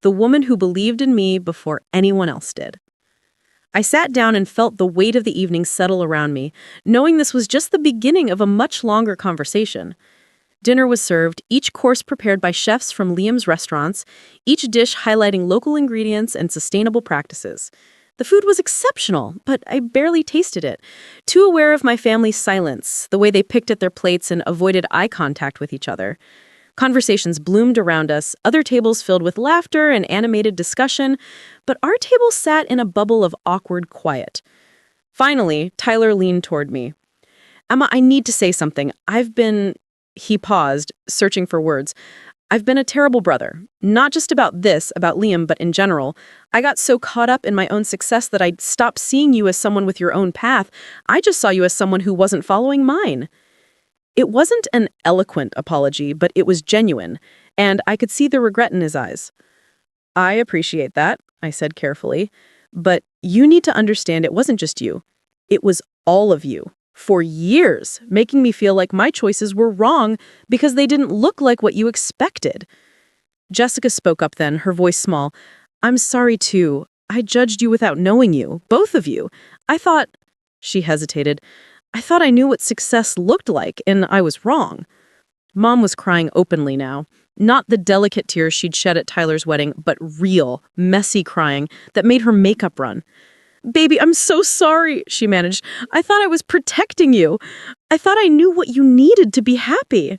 The woman who believed in me before anyone else did. I sat down and felt the weight of the evening settle around me, knowing this was just the beginning of a much longer conversation. Dinner was served, each course prepared by chefs from Liam's restaurants, each dish highlighting local ingredients and sustainable practices. The food was exceptional, but I barely tasted it. Too aware of my family's silence, the way they picked at their plates and avoided eye contact with each other. Conversations bloomed around us, other tables filled with laughter and animated discussion, but our table sat in a bubble of awkward quiet. Finally, Tyler leaned toward me. Emma, I need to say something. He paused, searching for words. I've been a terrible brother. Not just about this, about Liam, but in general. I got so caught up in my own success that I stopped seeing you as someone with your own path. I just saw you as someone who wasn't following mine. It wasn't an eloquent apology, but it was genuine, and I could see the regret in his eyes. I appreciate that, I said carefully, but you need to understand it wasn't just you. It was all of you. For years, making me feel like my choices were wrong because they didn't look like what you expected. Jessica spoke up then, her voice small. I'm sorry too. I judged you without knowing you, both of you. She hesitated. I thought I knew what success looked like, and I was wrong. Mom was crying openly now. Not the delicate tears she'd shed at Tyler's wedding, but real, messy crying that made her makeup run. Baby, I'm so sorry, she managed. I thought I was protecting you. I thought I knew what you needed to be happy.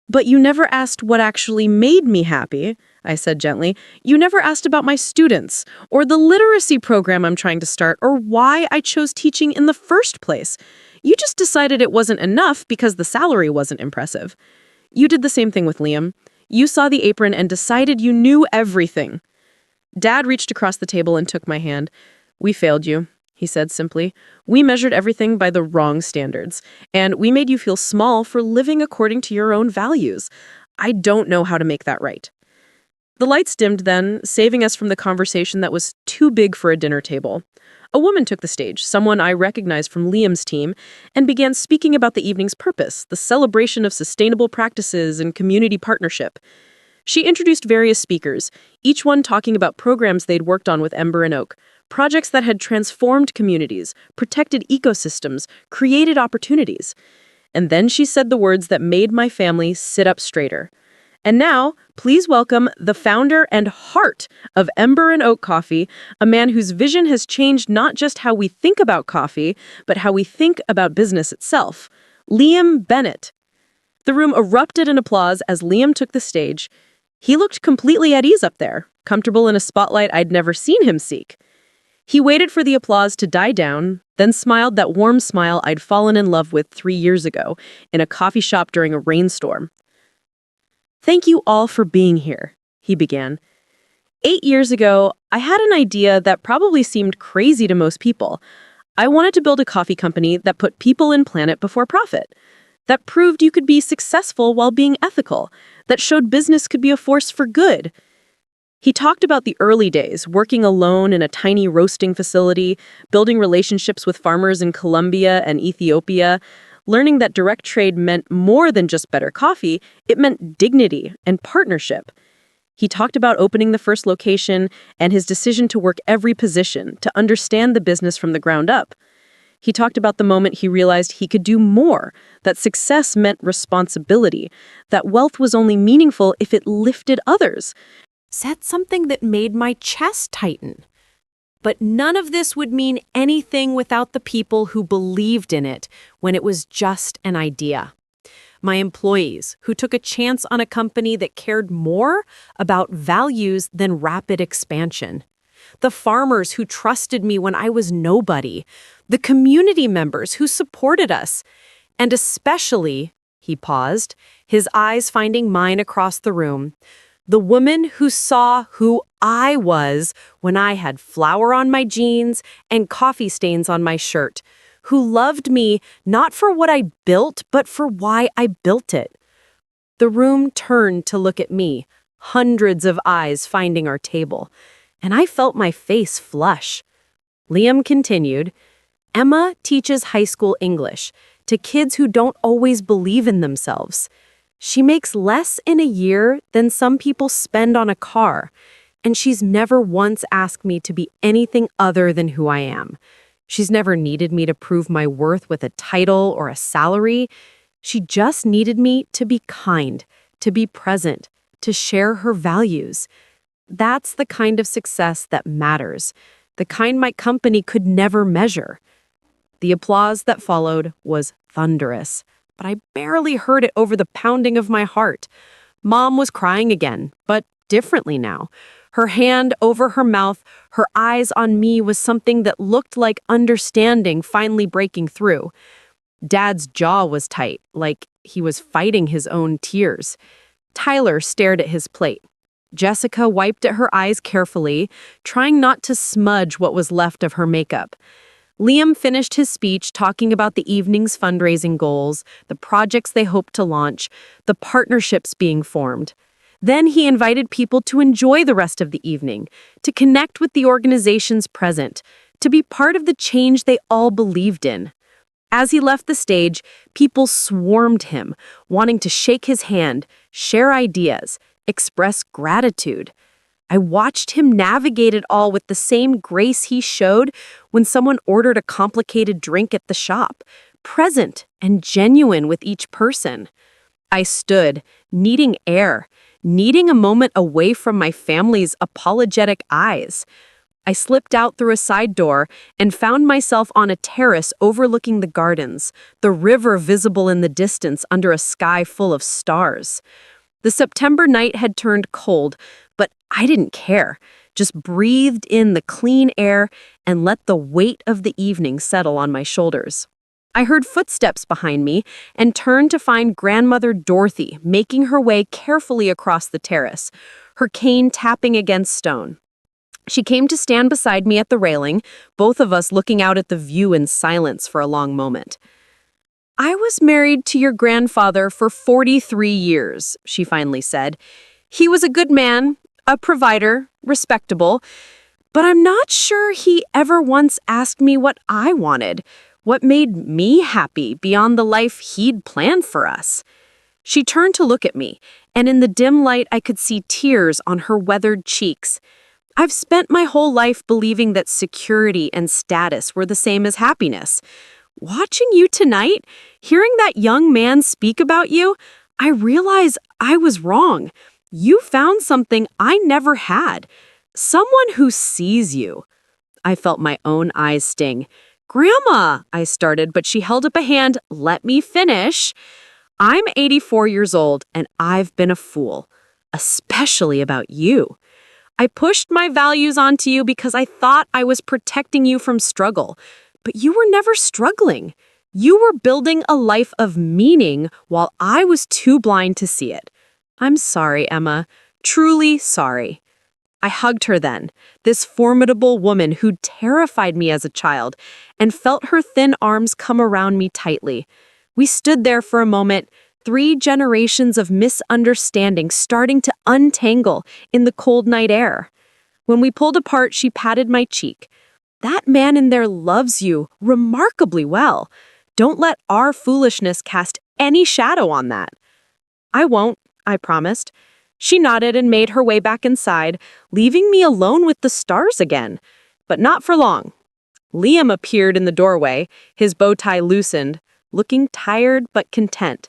But you never asked what actually made me happy, I said gently. You never asked about my students, or the literacy program I'm trying to start, or why I chose teaching in the first place. You just decided it wasn't enough because the salary wasn't impressive. You did the same thing with Liam. You saw the apron and decided you knew everything. Dad reached across the table and took my hand. We failed you, he said simply. We measured everything by the wrong standards, and we made you feel small for living according to your own values. I don't know how to make that right. The lights dimmed then, saving us from the conversation that was too big for a dinner table. A woman took the stage, someone I recognized from Liam's team, and began speaking about the evening's purpose, the celebration of sustainable practices and community partnership. She introduced various speakers, each one talking about programs they'd worked on with Ember and Oak, projects that had transformed communities, protected ecosystems, created opportunities. And then she said the words that made my family sit up straighter. And now, please welcome the founder and heart of Ember and Oak Coffee, a man whose vision has changed not just how we think about coffee, but how we think about business itself, Liam Bennett. The room erupted in applause as Liam took the stage. He looked completely at ease up there, comfortable in a spotlight I'd never seen him seek. He waited for the applause to die down, then smiled that warm smile I'd fallen in love with 3 years ago in a coffee shop during a rainstorm. Thank you all for being here, he began. 8 years ago, I had an idea that probably seemed crazy to most people. I wanted to build a coffee company that put people and planet before profit, that proved you could be successful while being ethical, that showed business could be a force for good. He talked about the early days, working alone in a tiny roasting facility, building relationships with farmers in Colombia and Ethiopia, learning that direct trade meant more than just better coffee, it meant dignity and partnership. He talked about opening the first location and his decision to work every position, to understand the business from the ground up. He talked about the moment he realized he could do more, that success meant responsibility, that wealth was only meaningful if it lifted others. Said something that made my chest tighten. But none of this would mean anything without the people who believed in it when it was just an idea. My employees, who took a chance on a company that cared more about values than rapid expansion. The farmers who trusted me when I was nobody. The community members who supported us. And especially, he paused, his eyes finding mine across the room, the woman who saw who I was when I had flour on my jeans and coffee stains on my shirt, who loved me not for what I built, but for why I built it. The room turned to look at me, hundreds of eyes finding our table, and I felt my face flush. Liam continued, Emma teaches high school English to kids who don't always believe in themselves. She makes less in a year than some people spend on a car, and she's never once asked me to be anything other than who I am. She's never needed me to prove my worth with a title or a salary. She just needed me to be kind, to be present, to share her values. That's the kind of success that matters. the kind my company could never measure. The applause that followed was thunderous, but I barely heard it over the pounding of my heart. Mom was crying again, but differently now. Her hand over her mouth, her eyes on me was something that looked like understanding finally breaking through. Dad's jaw was tight, like he was fighting his own tears. Tyler stared at his plate. Jessica wiped at her eyes carefully, trying not to smudge what was left of her makeup. Liam finished his speech talking about the evening's fundraising goals, the projects they hoped to launch, the partnerships being formed. Then he invited people to enjoy the rest of the evening, to connect with the organizations present, to be part of the change they all believed in. As he left the stage, people swarmed him, wanting to shake his hand, share ideas, express gratitude. I watched him navigate it all with the same grace he showed when someone ordered a complicated drink at the shop, present and genuine with each person. I stood, needing air, needing a moment away from my family's apologetic eyes. I slipped out through a side door and found myself on a terrace overlooking the gardens, the river visible in the distance under a sky full of stars. The September night had turned cold, but I didn't care, just breathed in the clean air and let the weight of the evening settle on my shoulders. I heard footsteps behind me and turned to find grandmother Dorothy making her way carefully across the terrace, her cane tapping against stone. She came to stand beside me at the railing, both of us looking out at the view in silence for a long moment. "I was married to your grandfather for 43 years, she finally said. "He was a good man, a provider, respectable, but I'm not sure he ever once asked me what I wanted, what made me happy beyond the life he'd planned for us." She turned to look at me, and in the dim light I could see tears on her weathered cheeks. I've spent my whole life believing that security and status were the same as happiness. Watching you tonight, hearing that young man speak about you, I realize I was wrong. You found something I never had. Someone who sees you. I felt my own eyes sting. "Grandma," I started, but she held up a hand. "Let me finish. I'm 84 years old, and I've been a fool, especially about you. I pushed my values onto you because I thought I was protecting you from struggle, but you were never struggling. You were building a life of meaning while I was too blind to see it. I'm sorry, Emma. Truly sorry." I hugged her then, this formidable woman who'd terrified me as a child, and felt her thin arms come around me tightly. We stood there for a moment, 3 generations of misunderstanding starting to untangle in the cold night air. When we pulled apart, she patted my cheek. "That man in there loves you remarkably well. Don't let our foolishness cast any shadow on that." "I won't," I promised. She nodded and made her way back inside, leaving me alone with the stars again. But not for long. Liam appeared in the doorway, his bow tie loosened, looking tired but content.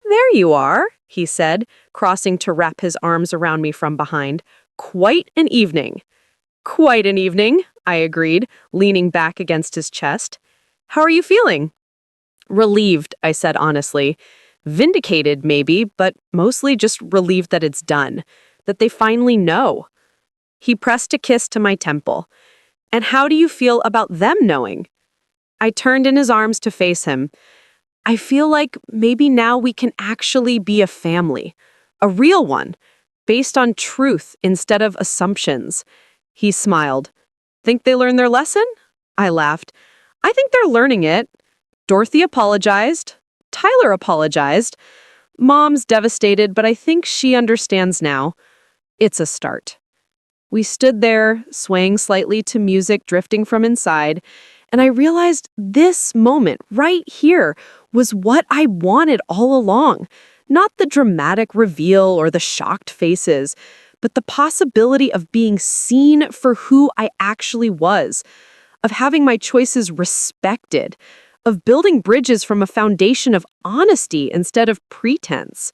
"There you are," he said, crossing to wrap his arms around me from behind. "Quite an evening." "Quite an evening," I agreed, leaning back against his chest. "How are you feeling?" "Relieved," I said honestly. Vindicated, maybe, but mostly just relieved that it's done, that they finally know. He pressed a kiss to my temple. "And how do you feel about them knowing?" I turned in his arms to face him. "I feel like maybe now we can actually be a family, a real one, based on truth instead of assumptions." He smiled. "Think they learned their lesson?" I laughed. "I think they're learning it. Dorothy apologized. Tyler apologized. Mom's devastated, but I think she understands now. It's a start." We stood there, swaying slightly to music drifting from inside, and I realized this moment right here was what I wanted all along. Not the dramatic reveal or the shocked faces, but the possibility of being seen for who I actually was, of having my choices respected, of building bridges from a foundation of honesty instead of pretense.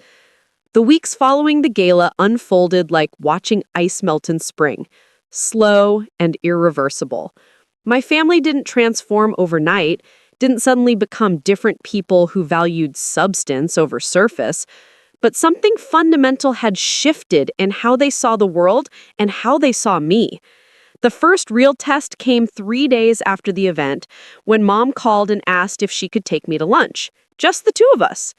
The weeks following the gala unfolded like watching ice melt in spring. slow and irreversible. My family didn't transform overnight, didn't suddenly become different people who valued substance over surface, but something fundamental had shifted in how they saw the world and how they saw me. The first real test came 3 days after the event, when Mom called and asked if she could take me to lunch. Just the two of us.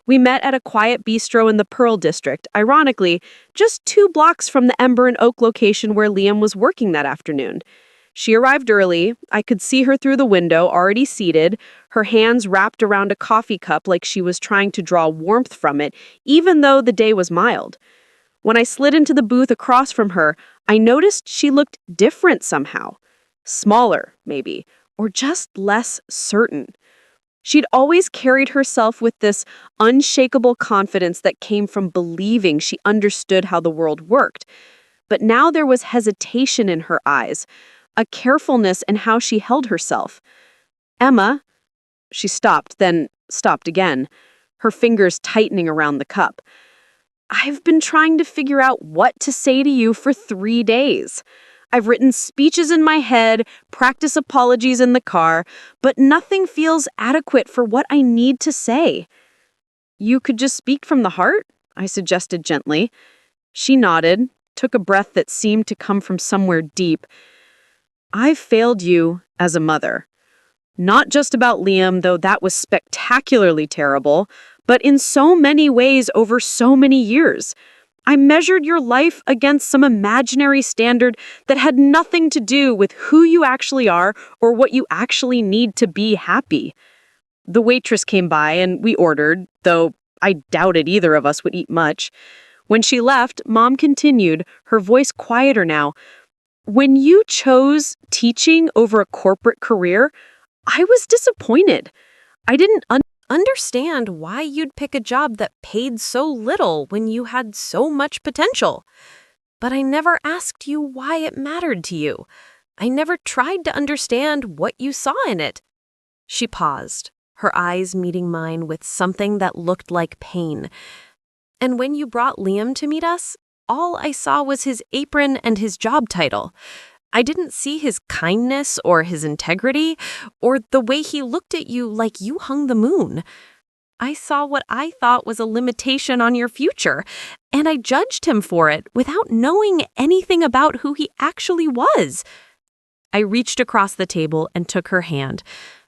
We met at a quiet bistro in the Pearl District, ironically, just 2 blocks from the Ember and Oak location where Liam was working that afternoon. She arrived early. I could see her through the window, already seated, her hands wrapped around a coffee cup like she was trying to draw warmth from it, even though the day was mild. When I slid into the booth across from her, I noticed she looked different somehow. Smaller, maybe, or just less certain. She'd always carried herself with this unshakable confidence that came from believing she understood how the world worked. But now there was hesitation in her eyes, a carefulness in how she held herself. "Emma," she stopped, then stopped again, her fingers tightening around the cup. "I've been trying to figure out what to say to you for 3 days. I've written speeches in my head, practice apologies in the car, but nothing feels adequate for what I need to say." "You could just speak from the heart?" I suggested gently. She nodded, took a breath that seemed to come from somewhere deep. "I've failed you as a mother. Not just about Liam, though that was spectacularly terrible, but in so many ways over so many years. I measured your life against some imaginary standard that had nothing to do with who you actually are or what you actually need to be happy." The waitress came by and we ordered, though I doubted either of us would eat much. When she left, Mom continued, her voice quieter now. "When you chose teaching over a corporate career, I was disappointed. I didn't understand why you'd pick a job that paid so little when you had so much potential. But I never asked you why it mattered to you. I never tried to understand what you saw in it." She paused, her eyes meeting mine with something that looked like pain. "And when you brought Liam to meet us, all I saw was his apron and his job title. I didn't see his kindness or his integrity or the way he looked at you like you hung the moon. I saw what I thought was a limitation on your future, and I judged him for it without knowing anything about who he actually was." I reached across the table and took her hand,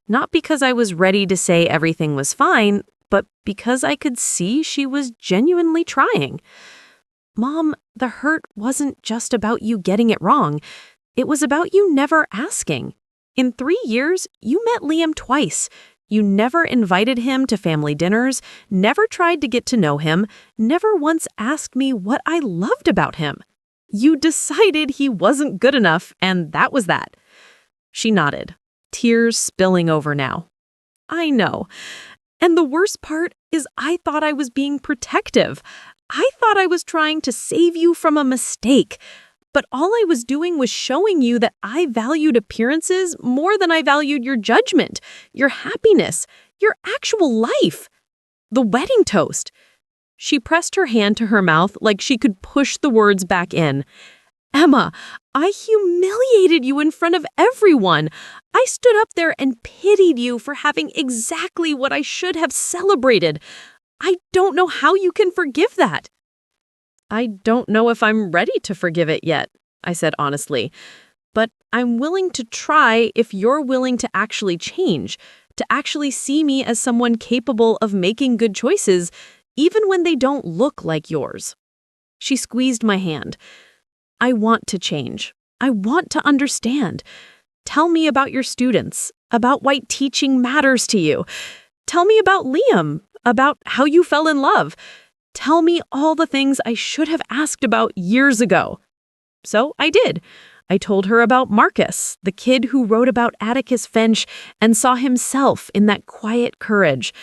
not because I was ready to say everything was fine, but because I could see she was genuinely trying. "Mom, the hurt wasn't just about you getting it wrong. It was about you never asking. In 3 years, you met Liam twice. You never invited him to family dinners, never tried to get to know him, never once asked me what I loved about him. You decided he wasn't good enough, and that was that." She nodded, tears spilling over now. "I know. And the worst part is I thought I was being protective. I thought I was trying to save you from a mistake. But all I was doing was showing you that I valued appearances more than I valued your judgment, your happiness, your actual life. The wedding toast." She pressed her hand to her mouth like she could push the words back in. "Emma, I humiliated you in front of everyone. I stood up there and pitied you for having exactly what I should have celebrated. I don't know how you can forgive that." "I don't know if I'm ready to forgive it yet," I said honestly. "But I'm willing to try if you're willing to actually change, to actually see me as someone capable of making good choices, even when they don't look like yours." She squeezed my hand. "I want to change. I want to understand. Tell me about your students, about why teaching matters to you. Tell me about Liam, about how you fell in love. Tell me all the things I should have asked about years ago." So I did. I told her about Marcus, the kid who wrote about Atticus Finch and saw himself in that quiet courage.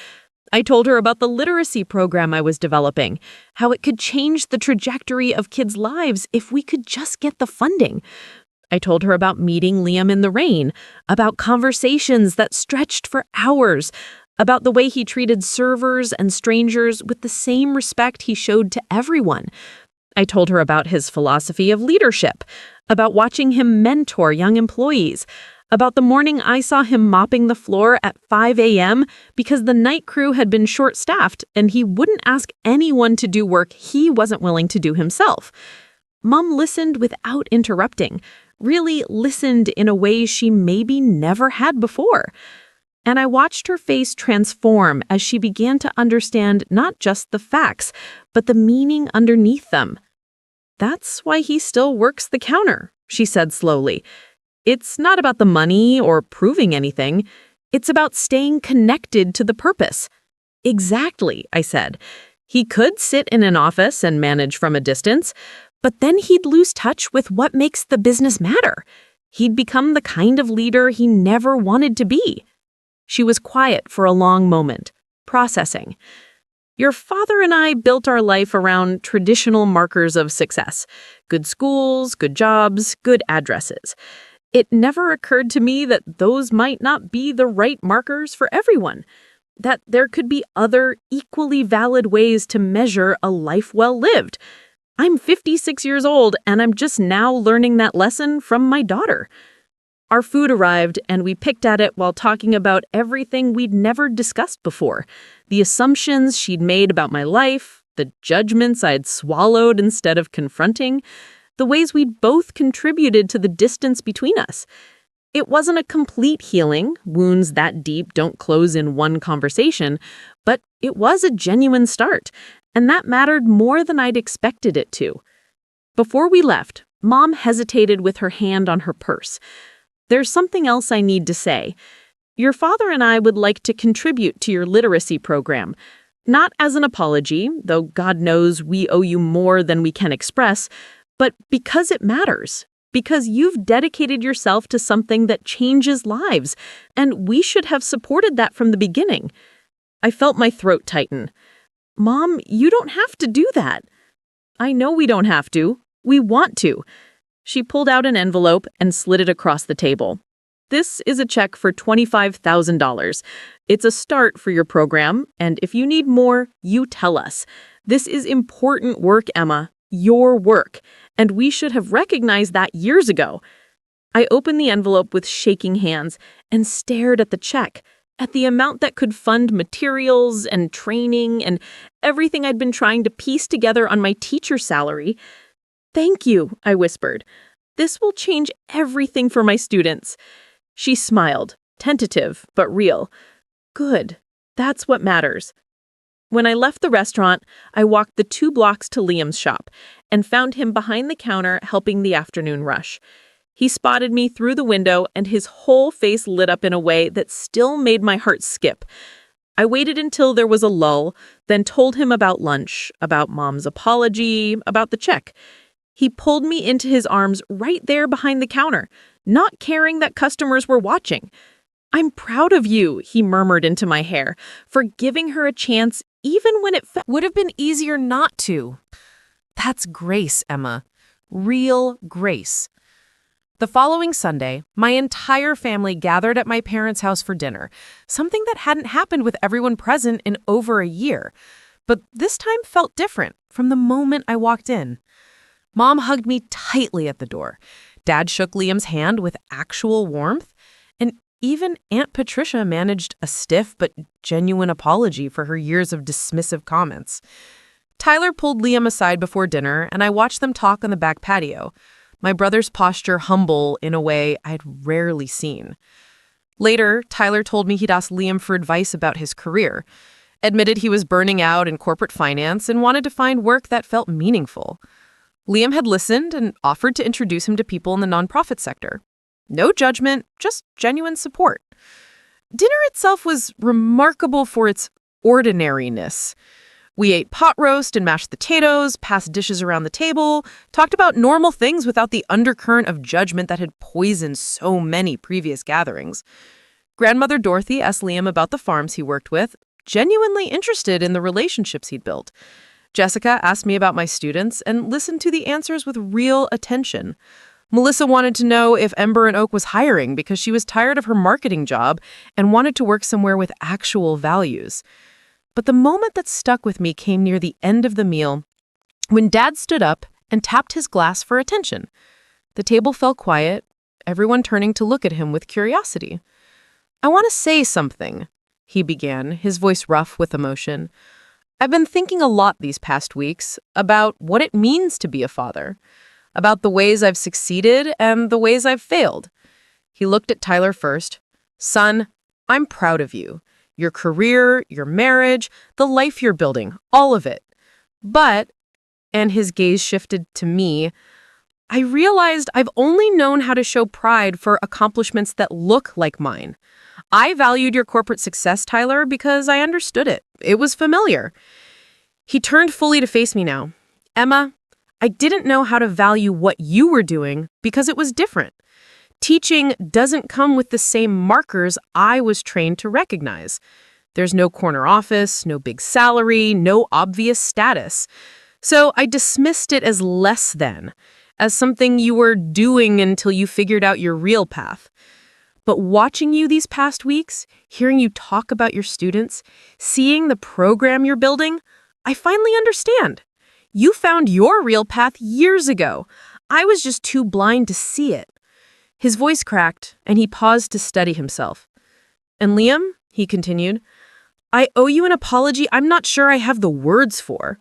I told her about the literacy program I was developing, how it could change the trajectory of kids' lives if we could just get the funding. I told her about meeting Liam in the rain, about conversations that stretched for hours, about the way he treated servers and strangers with the same respect he showed to everyone. I told her about his philosophy of leadership, about watching him mentor young employees, about the morning I saw him mopping the floor at 5 a.m. because the night crew had been short-staffed and he wouldn't ask anyone to do work he wasn't willing to do himself. Mom listened without interrupting, really listened in a way she maybe never had before. And I watched her face transform as she began to understand not just the facts, but the meaning underneath them. "That's why he still works the counter," she said slowly. "It's not about the money or proving anything. It's about staying connected to the purpose." "Exactly," I said. "He could sit in an office and manage from a distance, but then he'd lose touch with what makes the business matter. He'd become the kind of leader he never wanted to be." She was quiet for a long moment, processing. "Your father and I built our life around traditional markers of success. Good schools, good jobs, good addresses. It never occurred to me that those might not be the right markers for everyone, that there could be other equally valid ways to measure a life well lived. I'm 56 years old, and I'm just now learning that lesson from my daughter." Our food arrived, and we picked at it while talking about everything we'd never discussed before. The assumptions she'd made about my life, the judgments I'd swallowed instead of confronting, the ways we'd both contributed to the distance between us. It wasn't a complete healing. Wounds that deep don't close in one conversation, but it was a genuine start, and that mattered more than I'd expected it to. Before we left, Mom hesitated with her hand on her purse. "There's something else I need to say. Your father and I would like to contribute to your literacy program. Not as an apology, though God knows we owe you more than we can express, but because it matters. Because you've dedicated yourself to something that changes lives, and we should have supported that from the beginning." I felt my throat tighten. "Mom, you don't have to do that." "I know we don't have to. We want to." She pulled out an envelope and slid it across the table. "This is a check for $25,000. It's a start for your program, and if you need more, you tell us. This is important work, Emma. Your work. And we should have recognized that years ago." I opened the envelope with shaking hands and stared at the check, at the amount that could fund materials and training and everything I'd been trying to piece together on my teacher salary. "Thank you," I whispered. "This will change everything for my students." She smiled, tentative but real. "Good. That's what matters." When I left the restaurant, I walked the 2 blocks to Liam's shop and found him behind the counter helping the afternoon rush. He spotted me through the window and his whole face lit up in a way that still made my heart skip. I waited until there was a lull, then told him about lunch, about Mom's apology, about the check. He pulled me into his arms right there behind the counter, not caring that customers were watching. "I'm proud of you," he murmured into my hair, "for giving her a chance even when it would have been easier not to." That's grace, Emma. Real grace. The following Sunday, my entire family gathered at my parents' house for dinner, something that hadn't happened with everyone present in over a year. But this time felt different from the moment I walked in. Mom hugged me tightly at the door. Dad shook Liam's hand with actual warmth. And even Aunt Patricia managed a stiff but genuine apology for her years of dismissive comments. Tyler pulled Liam aside before dinner, and I watched them talk on the back patio, my brother's posture humble in a way I'd rarely seen. Later, Tyler told me he'd asked Liam for advice about his career, admitted he was burning out in corporate finance and wanted to find work that felt meaningful. Liam had listened and offered to introduce him to people in the nonprofit sector. No judgment, just genuine support. Dinner itself was remarkable for its ordinariness. We ate pot roast and mashed potatoes, passed dishes around the table, talked about normal things without the undercurrent of judgment that had poisoned so many previous gatherings. Grandmother Dorothy asked Liam about the farms he worked with, genuinely interested in the relationships he'd built. Jessica asked me about my students and listened to the answers with real attention. Melissa wanted to know if Ember and Oak was hiring because she was tired of her marketing job and wanted to work somewhere with actual values. But the moment that stuck with me came near the end of the meal when Dad stood up and tapped his glass for attention. The table fell quiet, everyone turning to look at him with curiosity. "I want to say something," he began, his voice rough with emotion. "I've been thinking a lot these past weeks about what it means to be a father, about the ways I've succeeded and the ways I've failed." He looked at Tyler first. "Son, I'm proud of you. Your career, your marriage, the life you're building, all of it. But," and his gaze shifted to me, "I realized I've only known how to show pride for accomplishments that look like mine. I valued your corporate success, Tyler, because I understood it. It was familiar." He turned fully to face me now. "Emma, I didn't know how to value what you were doing because it was different. Teaching doesn't come with the same markers I was trained to recognize. There's no corner office, no big salary, no obvious status. So I dismissed it as less than, as something you were doing until you figured out your real path. But watching you these past weeks, hearing you talk about your students, seeing the program you're building, I finally understand. You found your real path years ago. I was just too blind to see it." His voice cracked, and he paused to steady himself. "And Liam," he continued, "I owe you an apology I'm not sure I have the words for.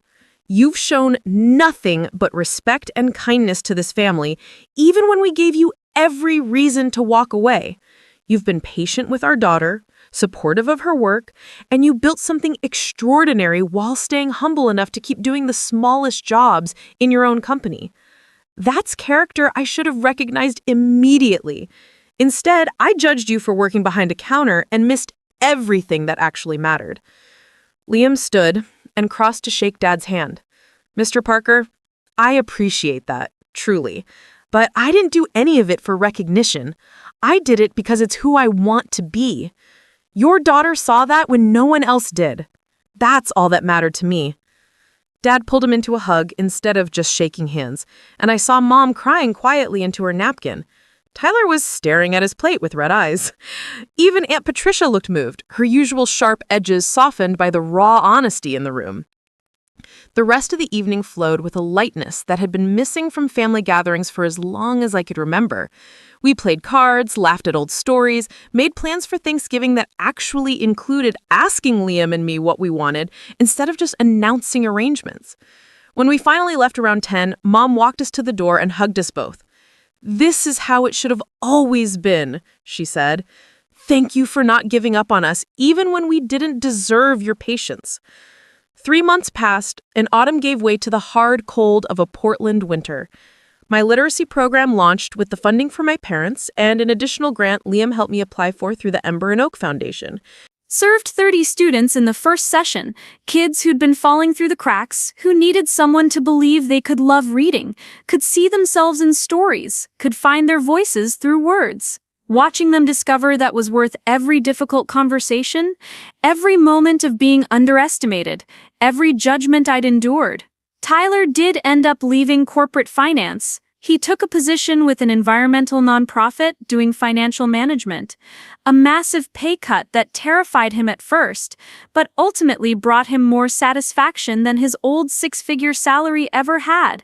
You've shown nothing but respect and kindness to this family, even when we gave you every reason to walk away. You've been patient with our daughter, supportive of her work, and you built something extraordinary while staying humble enough to keep doing the smallest jobs in your own company. That's character I should have recognized immediately. Instead, I judged you for working behind a counter and missed everything that actually mattered." Liam stood and crossed to shake Dad's hand. "Mr. Parker, I appreciate that, truly. But I didn't do any of it for recognition. I did it because it's who I want to be. Your daughter saw that when no one else did. That's all that mattered to me." Dad pulled him into a hug instead of just shaking hands, and I saw Mom crying quietly into her napkin. Tyler was staring at his plate with red eyes. Even Aunt Patricia looked moved, her usual sharp edges softened by the raw honesty in the room. The rest of the evening flowed with a lightness that had been missing from family gatherings for as long as I could remember. We played cards, laughed at old stories, made plans for Thanksgiving that actually included asking Liam and me what we wanted instead of just announcing arrangements. When we finally left around 10, Mom walked us to the door and hugged us both. "This is how it should have always been," she said. "Thank you for not giving up on us, even when we didn't deserve your patience." 3 months passed, and autumn gave way to the hard cold of a Portland winter. My literacy program launched with the funding from my parents and an additional grant Liam helped me apply for through the Ember and Oak Foundation. Served 30 students in the first session, kids who'd been falling through the cracks, who needed someone to believe they could love reading, could see themselves in stories, could find their voices through words. Watching them discover that was worth every difficult conversation, every moment of being underestimated, every judgment I'd endured. Tyler did end up leaving corporate finance. He took a position with an environmental nonprofit doing financial management, a massive pay cut that terrified him at first, but ultimately brought him more satisfaction than his old 6-figure salary ever had.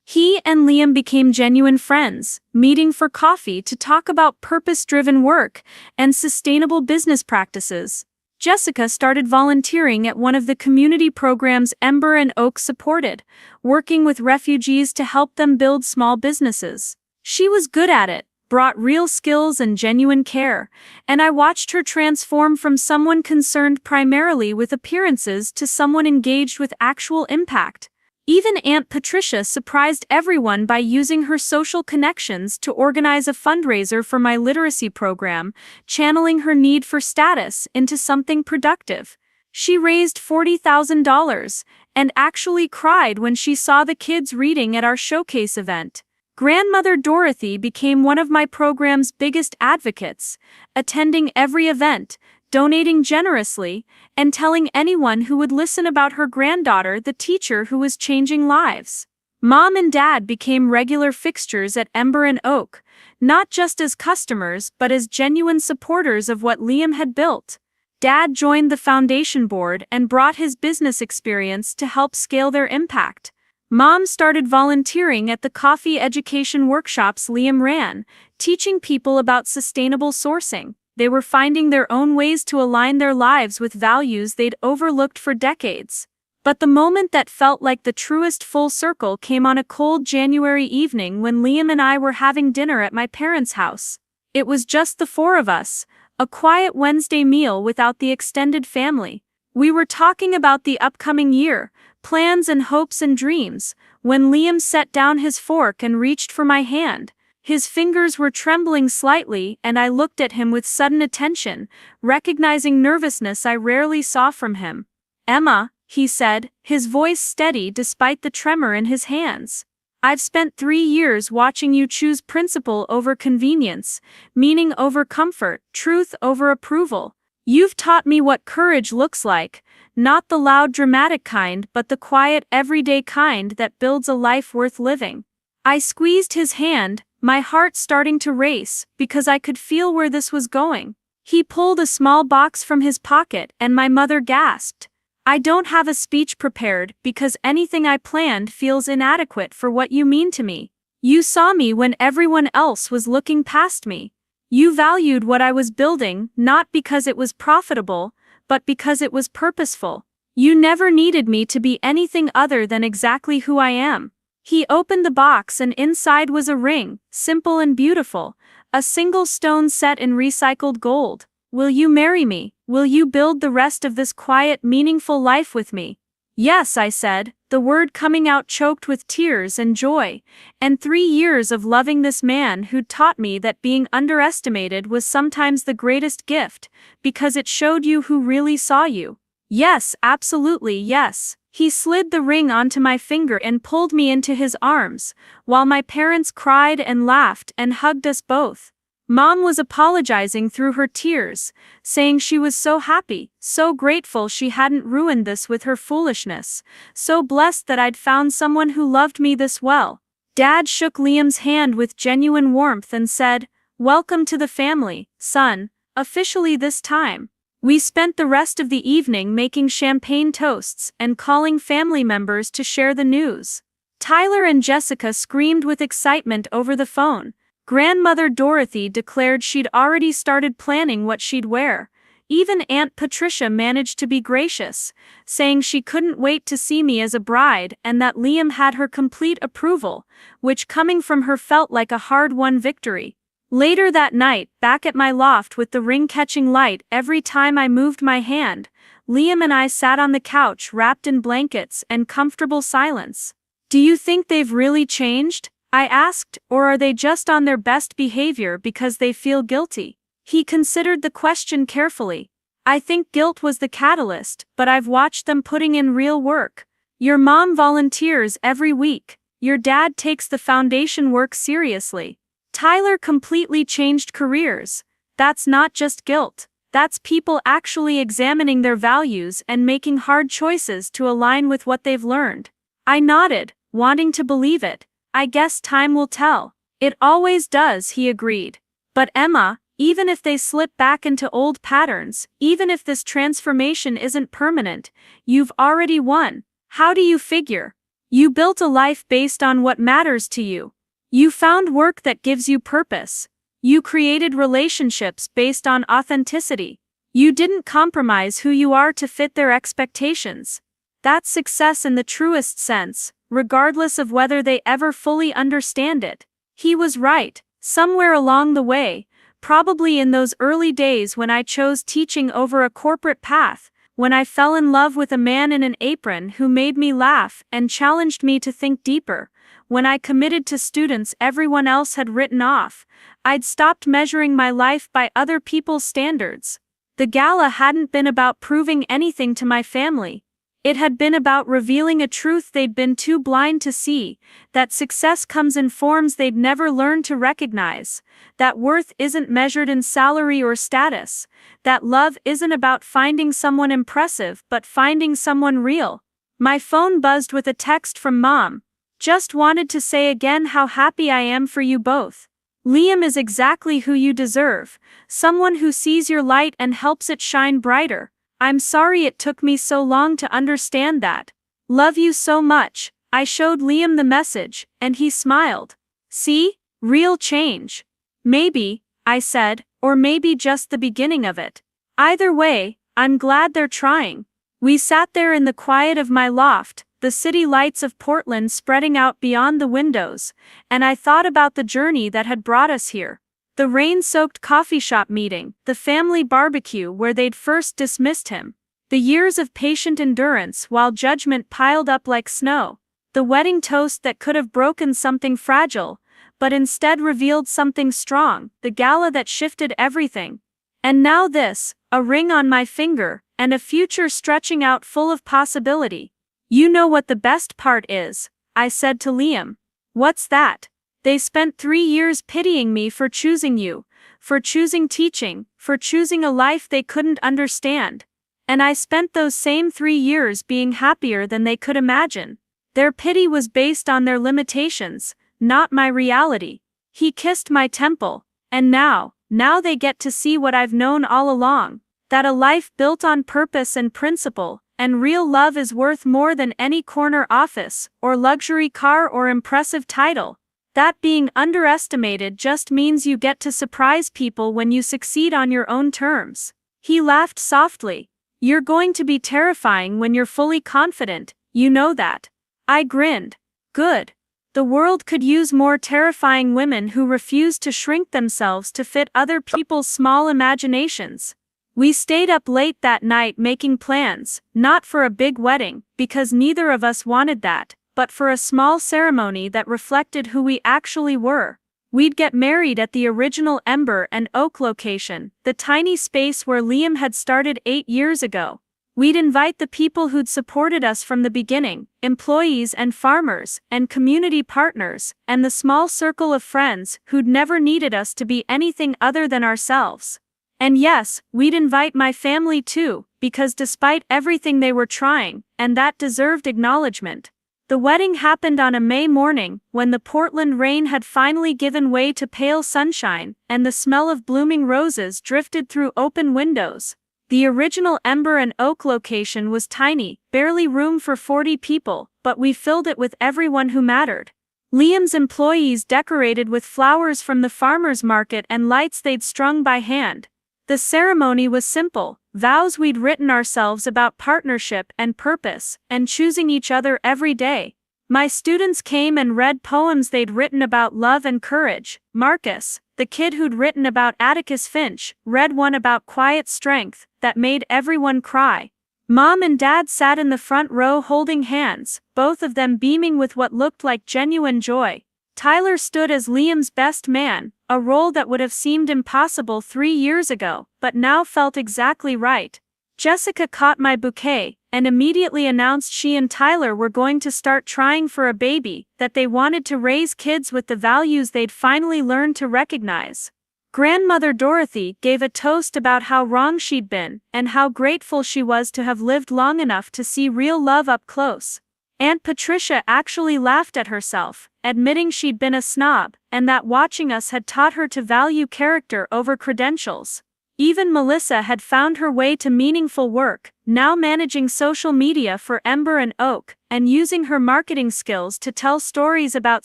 He and Liam became genuine friends, meeting for coffee to talk about purpose-driven work and sustainable business practices. Jessica started volunteering at one of the community programs Ember and Oak supported, working with refugees to help them build small businesses. She was good at it, brought real skills and genuine care, and I watched her transform from someone concerned primarily with appearances to someone engaged with actual impact. Even Aunt Patricia surprised everyone by using her social connections to organize a fundraiser for my literacy program, channeling her need for status into something productive. She raised $40,000 and actually cried when she saw the kids reading at our showcase event. Grandmother Dorothy became one of my program's biggest advocates, attending every event, donating generously, and telling anyone who would listen about her granddaughter, the teacher who was changing lives. Mom and Dad became regular fixtures at Ember and Oak, not just as customers but as genuine supporters of what Liam had built. Dad joined the foundation board and brought his business experience to help scale their impact. Mom started volunteering at the coffee education workshops Liam ran, teaching people about sustainable sourcing. They were finding their own ways to align their lives with values they'd overlooked for decades. But the moment that felt like the truest full circle came on a cold January evening when Liam and I were having dinner at my parents' house. It was just the four of us, a quiet Wednesday meal without the extended family. We were talking about the upcoming year, plans and hopes and dreams, when Liam set down his fork and reached for my hand. His fingers were trembling slightly, and I looked at him with sudden attention, recognizing nervousness I rarely saw from him. "Emma," he said, his voice steady despite the tremor in his hands. "I've spent 3 years watching you choose principle over convenience, meaning over comfort, truth over approval. You've taught me what courage looks like, not the loud dramatic kind but the quiet everyday kind that builds a life worth living." I squeezed his hand, my heart starting to race, because I could feel where this was going. He pulled a small box from his pocket and my mother gasped. "I don't have a speech prepared because anything I planned feels inadequate for what you mean to me. You saw me when everyone else was looking past me. You valued what I was building not because it was profitable, but because it was purposeful. You never needed me to be anything other than exactly who I am." He opened the box and inside was a ring, simple and beautiful, a single stone set in recycled gold. "Will you marry me? Will you build the rest of this quiet, meaningful life with me?" "Yes," I said, the word coming out choked with tears and joy, and 3 years of loving this man who'd taught me that being underestimated was sometimes the greatest gift, because it showed you who really saw you. "Yes, absolutely yes." He slid the ring onto my finger and pulled me into his arms, while my parents cried and laughed and hugged us both. Mom was apologizing through her tears, saying she was so happy, so grateful she hadn't ruined this with her foolishness, so blessed that I'd found someone who loved me this well. Dad shook Liam's hand with genuine warmth and said, "Welcome to the family, son, officially this time." We spent the rest of the evening making champagne toasts and calling family members to share the news. Tyler and Jessica screamed with excitement over the phone. Grandmother Dorothy declared she'd already started planning what she'd wear. Even Aunt Patricia managed to be gracious, saying she couldn't wait to see me as a bride and that Liam had her complete approval, which coming from her felt like a hard-won victory. Later that night, back at my loft with the ring catching light every time I moved my hand, Liam and I sat on the couch wrapped in blankets and comfortable silence. "Do you think they've really changed?" I asked, "or are they just on their best behavior because they feel guilty?" He considered the question carefully. "I think guilt was the catalyst, but I've watched them putting in real work. Your mom volunteers every week. Your dad takes the foundation work seriously. Tyler completely changed careers. That's not just guilt. That's people actually examining their values and making hard choices to align with what they've learned." I nodded, wanting to believe it. "I guess time will tell." "It always does," he agreed. "But Emma, even if they slip back into old patterns, even if this transformation isn't permanent, you've already won. How do you figure? You built a life based on what matters to you. You found work that gives you purpose. You created relationships based on authenticity. You didn't compromise who you are to fit their expectations. That's success in the truest sense, regardless of whether they ever fully understand it." He was right. Somewhere along the way, probably in those early days when I chose teaching over a corporate path, when I fell in love with a man in an apron who made me laugh and challenged me to think deeper, when I committed to students everyone else had written off, I'd stopped measuring my life by other people's standards. The gala hadn't been about proving anything to my family. It had been about revealing a truth they'd been too blind to see, that success comes in forms they'd never learned to recognize, that worth isn't measured in salary or status, that love isn't about finding someone impressive but finding someone real. My phone buzzed with a text from Mom. "Just wanted to say again how happy I am for you both. Liam is exactly who you deserve, someone who sees your light and helps it shine brighter. I'm sorry it took me so long to understand that. Love you so much, I showed Liam the message, and he smiled. See? Real change. Maybe, I said, or maybe just the beginning of it. Either way, I'm glad they're trying. We sat there in the quiet of my loft, the city lights of Portland spreading out beyond the windows, and I thought about the journey that had brought us here. The rain-soaked coffee shop meeting, the family barbecue where they'd first dismissed him. The years of patient endurance while judgment piled up like snow. The wedding toast that could have broken something fragile, but instead revealed something strong, the gala that shifted everything. And now this, a ring on my finger, and a future stretching out full of possibility. You know what the best part is, I said to Liam. What's that? They spent 3 years pitying me for choosing you, for choosing teaching, for choosing a life they couldn't understand. And I spent those same 3 years being happier than they could imagine. Their pity was based on their limitations, not my reality. He kissed my temple, and now they get to see what I've known all along, that a life built on purpose and principle, and real love is worth more than any corner office, or luxury car or impressive title. That being underestimated just means you get to surprise people when you succeed on your own terms. He laughed softly. You're going to be terrifying when you're fully confident, you know that. I grinned. Good. The world could use more terrifying women who refuse to shrink themselves to fit other people's small imaginations. We stayed up late that night making plans, not for a big wedding, because neither of us wanted that, but for a small ceremony that reflected who we actually were. We'd get married at the original Ember and Oak location, the tiny space where Liam had started 8 years ago. We'd invite the people who'd supported us from the beginning, employees and farmers, and community partners, and the small circle of friends who'd never needed us to be anything other than ourselves. And yes, we'd invite my family too, because despite everything they were trying, and that deserved acknowledgement. The wedding happened on a May morning, when the Portland rain had finally given way to pale sunshine, and the smell of blooming roses drifted through open windows. The original Ember and Oak location was tiny, barely room for 40 people, but we filled it with everyone who mattered. Liam's employees decorated with flowers from the farmers' market and lights they'd strung by hand. The ceremony was simple, vows we'd written ourselves about partnership and purpose, and choosing each other every day. My students came and read poems they'd written about love and courage. Marcus, the kid who'd written about Atticus Finch, read one about quiet strength that made everyone cry. Mom and Dad sat in the front row holding hands, both of them beaming with what looked like genuine joy. Tyler stood as Liam's best man, a role that would have seemed impossible 3 years ago, but now felt exactly right. Jessica caught my bouquet, and immediately announced she and Tyler were going to start trying for a baby, that they wanted to raise kids with the values they'd finally learned to recognize. Grandmother Dorothy gave a toast about how wrong she'd been, and how grateful she was to have lived long enough to see real love up close. Aunt Patricia actually laughed at herself, admitting she'd been a snob, and that watching us had taught her to value character over credentials. Even Melissa had found her way to meaningful work, now managing social media for Ember and Oak, and using her marketing skills to tell stories about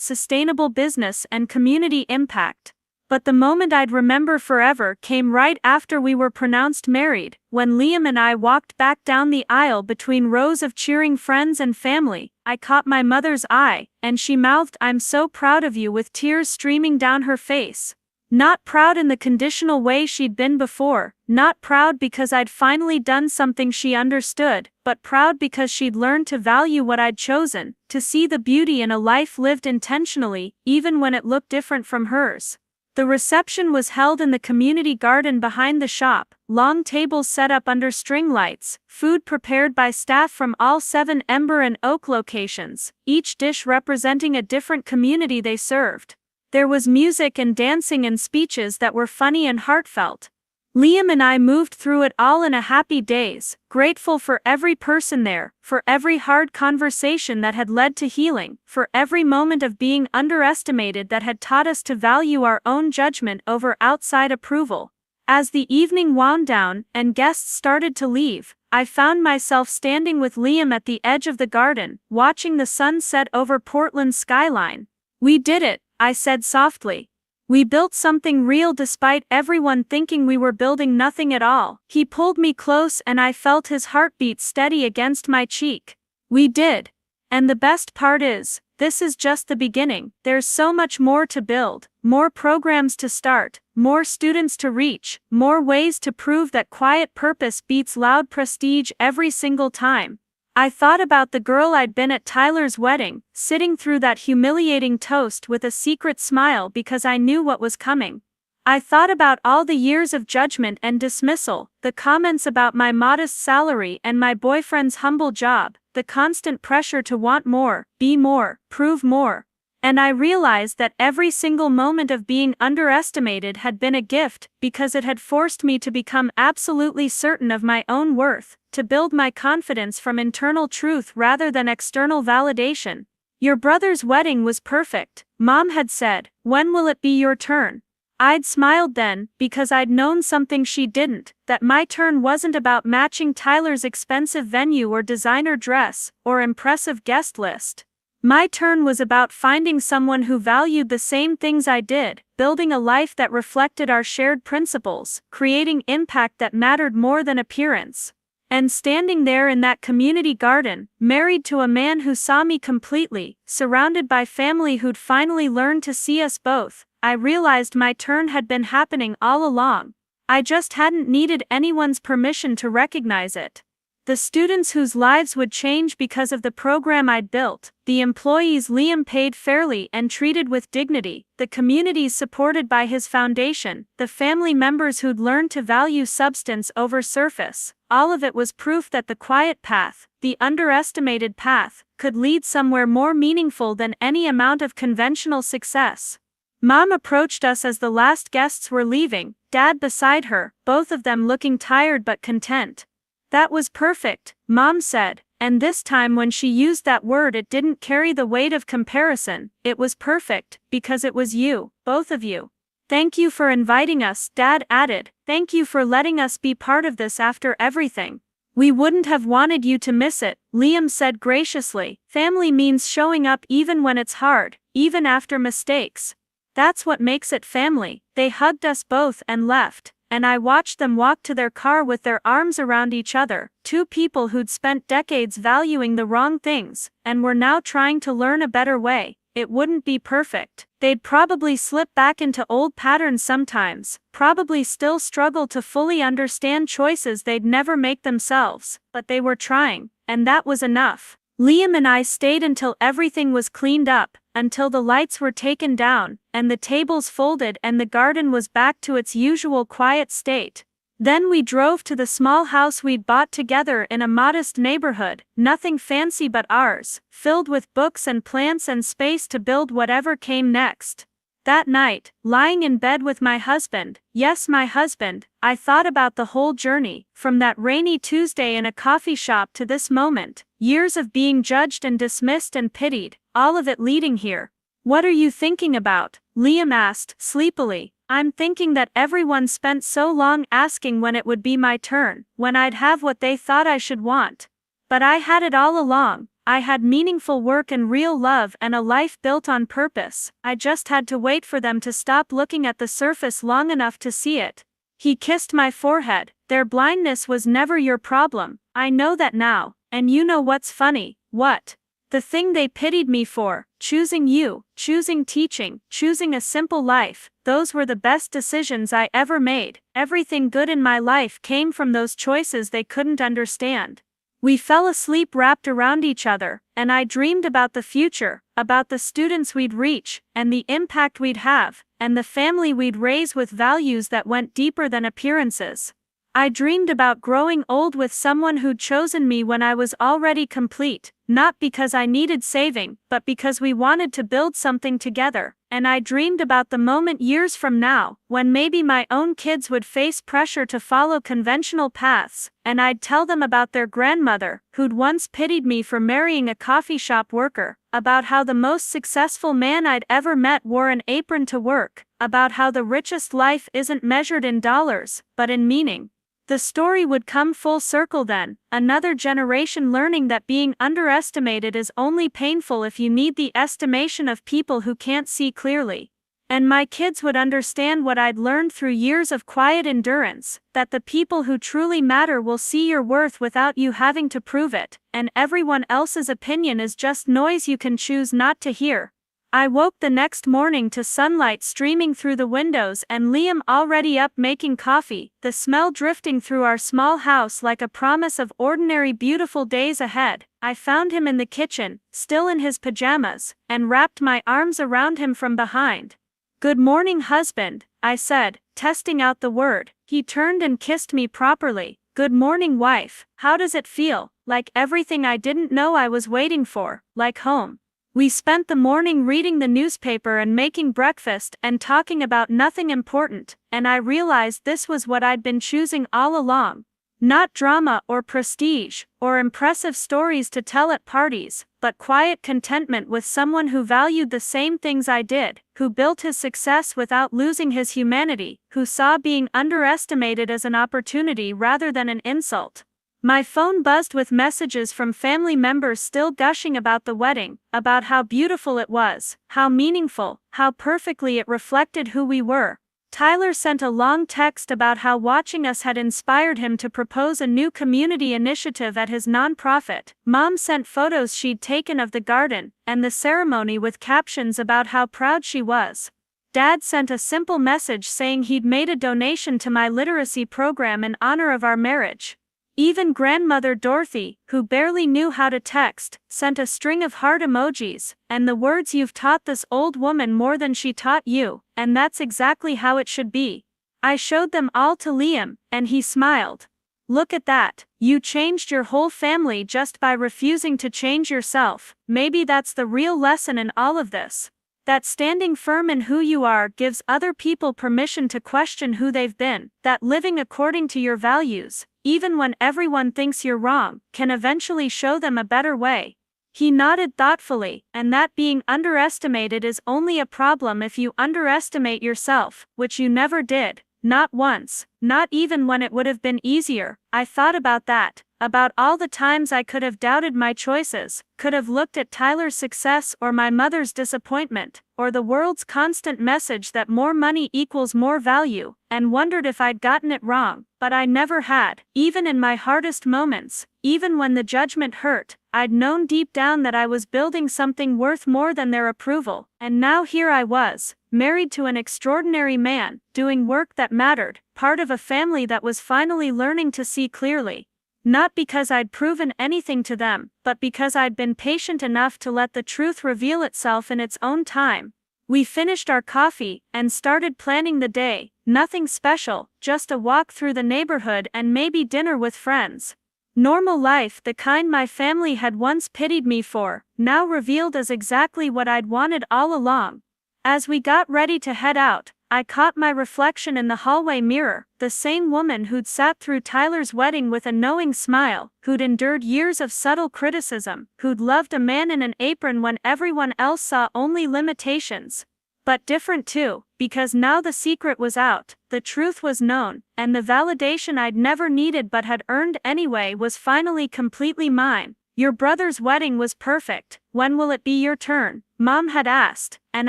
sustainable business and community impact. But the moment I'd remember forever came right after we were pronounced married, when Liam and I walked back down the aisle between rows of cheering friends and family. I caught my mother's eye, and she mouthed, "I'm so proud of you," with tears streaming down her face. Not proud in the conditional way she'd been before, not proud because I'd finally done something she understood, but proud because she'd learned to value what I'd chosen, to see the beauty in a life lived intentionally, even when it looked different from hers. The reception was held in the community garden behind the shop, long tables set up under string lights, food prepared by staff from all 7 Ember and Oak locations, each dish representing a different community they served. There was music and dancing and speeches that were funny and heartfelt. Liam and I moved through it all in a happy daze, grateful for every person there, for every hard conversation that had led to healing, for every moment of being underestimated that had taught us to value our own judgment over outside approval. As the evening wound down and guests started to leave, I found myself standing with Liam at the edge of the garden, watching the sun set over Portland's skyline. "We did it," I said softly. "We built something real despite everyone thinking we were building nothing at all." He pulled me close and I felt his heartbeat steady against my cheek. "We did. And the best part is, this is just the beginning. There's so much more to build, more programs to start, more students to reach, more ways to prove that quiet purpose beats loud prestige every single time." I thought about the girl I'd been at Tyler's wedding, sitting through that humiliating toast with a secret smile because I knew what was coming. I thought about all the years of judgment and dismissal, the comments about my modest salary and my boyfriend's humble job, the constant pressure to want more, be more, prove more. And I realized that every single moment of being underestimated had been a gift because it had forced me to become absolutely certain of my own worth, to build my confidence from internal truth rather than external validation. "Your brother's wedding was perfect," Mom had said. "When will it be your turn?" I'd smiled then, because I'd known something she didn't, that my turn wasn't about matching Tyler's expensive venue or designer dress, or impressive guest list. My turn was about finding someone who valued the same things I did, building a life that reflected our shared principles, creating impact that mattered more than appearance. And standing there in that community garden, married to a man who saw me completely, surrounded by family who'd finally learned to see us both, I realized my turn had been happening all along. I just hadn't needed anyone's permission to recognize it. The students whose lives would change because of the program I'd built, the employees Liam paid fairly and treated with dignity, the communities supported by his foundation, the family members who'd learned to value substance over surface, all of it was proof that the quiet path, the underestimated path, could lead somewhere more meaningful than any amount of conventional success. Mom approached us as the last guests were leaving, Dad beside her, both of them looking tired but content. "That was perfect," Mom said, and this time when she used that word it didn't carry the weight of comparison. "It was perfect, because it was you, both of you." "Thank you for inviting us," Dad added. "Thank you for letting us be part of this after everything." "We wouldn't have wanted you to miss it," Liam said graciously. "Family means showing up even when it's hard, even after mistakes. That's what makes it family." They hugged us both and left, and I watched them walk to their car with their arms around each other, two people who'd spent decades valuing the wrong things, and were now trying to learn a better way. It wouldn't be perfect. They'd probably slip back into old patterns sometimes, probably still struggle to fully understand choices they'd never make themselves, but they were trying, and that was enough. Liam and I stayed until everything was cleaned up, until the lights were taken down, and the tables folded and the garden was back to its usual quiet state. Then we drove to the small house we'd bought together in a modest neighborhood, nothing fancy but ours, filled with books and plants and space to build whatever came next. That night, lying in bed with my husband, yes, my husband, I thought about the whole journey, from that rainy Tuesday in a coffee shop to this moment, years of being judged and dismissed and pitied, all of it leading here. "What are you thinking about?" Liam asked, sleepily. "I'm thinking that everyone spent so long asking when it would be my turn, when I'd have what they thought I should want. But I had it all along. I had meaningful work and real love and a life built on purpose. I just had to wait for them to stop looking at the surface long enough to see it." He kissed my forehead. "Their blindness was never your problem. I know that now, and you know what's funny?" "What?" "The thing they pitied me for, choosing you, choosing teaching, choosing a simple life, those were the best decisions I ever made. Everything good in my life came from those choices they couldn't understand." We fell asleep wrapped around each other, and I dreamed about the future, about the students we'd reach, and the impact we'd have, and the family we'd raise with values that went deeper than appearances. I dreamed about growing old with someone who'd chosen me when I was already complete, not because I needed saving, but because we wanted to build something together. And I dreamed about the moment years from now, when maybe my own kids would face pressure to follow conventional paths, and I'd tell them about their grandmother, who'd once pitied me for marrying a coffee shop worker, about how the most successful man I'd ever met wore an apron to work, about how the richest life isn't measured in dollars, but in meaning. The story would come full circle then, another generation learning that being underestimated is only painful if you need the estimation of people who can't see clearly. And my kids would understand what I'd learned through years of quiet endurance, that the people who truly matter will see your worth without you having to prove it, and everyone else's opinion is just noise you can choose not to hear. I woke the next morning to sunlight streaming through the windows and Liam already up making coffee, the smell drifting through our small house like a promise of ordinary beautiful days ahead. I found him in the kitchen, still in his pajamas, and wrapped my arms around him from behind. "Good morning, husband," I said, testing out the word. He turned and kissed me properly. "Good morning, wife. How does it feel?" "Like everything I didn't know I was waiting for, like home." We spent the morning reading the newspaper and making breakfast and talking about nothing important, and I realized this was what I'd been choosing all along. Not drama or prestige, or impressive stories to tell at parties, but quiet contentment with someone who valued the same things I did, who built his success without losing his humanity, who saw being underestimated as an opportunity rather than an insult. My phone buzzed with messages from family members still gushing about the wedding, about how beautiful it was, how meaningful, how perfectly it reflected who we were. Tyler sent a long text about how watching us had inspired him to propose a new community initiative at his nonprofit. Mom sent photos she'd taken of the garden and the ceremony with captions about how proud she was. Dad sent a simple message saying he'd made a donation to my literacy program in honor of our marriage. Even grandmother Dorothy, who barely knew how to text, sent a string of heart emojis, and the words, "You've taught this old woman more than she taught you, and that's exactly how it should be." I showed them all to Liam, and he smiled. "Look at that, you changed your whole family just by refusing to change yourself." Maybe that's the real lesson in all of this. That standing firm in who you are gives other people permission to question who they've been, that living according to your values, even when everyone thinks you're wrong, can eventually show them a better way. He nodded thoughtfully, and that being underestimated is only a problem if you underestimate yourself, which you never did, not once, not even when it would have been easier. I thought about that, about all the times I could have doubted my choices, could have looked at Tyler's success or my mother's disappointment, or the world's constant message that more money equals more value, and wondered if I'd gotten it wrong, but I never had. Even in my hardest moments, even when the judgment hurt, I'd known deep down that I was building something worth more than their approval, and now here I was, married to an extraordinary man, doing work that mattered, part of a family that was finally learning to see clearly. Not because I'd proven anything to them, but because I'd been patient enough to let the truth reveal itself in its own time. We finished our coffee and started planning the day. Nothing special, just a walk through the neighborhood and maybe dinner with friends. Normal life, the kind my family had once pitied me for, now revealed as exactly what I'd wanted all along. As we got ready to head out, I caught my reflection in the hallway mirror, the same woman who'd sat through Tyler's wedding with a knowing smile, who'd endured years of subtle criticism, who'd loved a man in an apron when everyone else saw only limitations. But different too, because now the secret was out, the truth was known, and the validation I'd never needed but had earned anyway was finally completely mine. "Your brother's wedding was perfect. When will it be your turn?" Mom had asked, and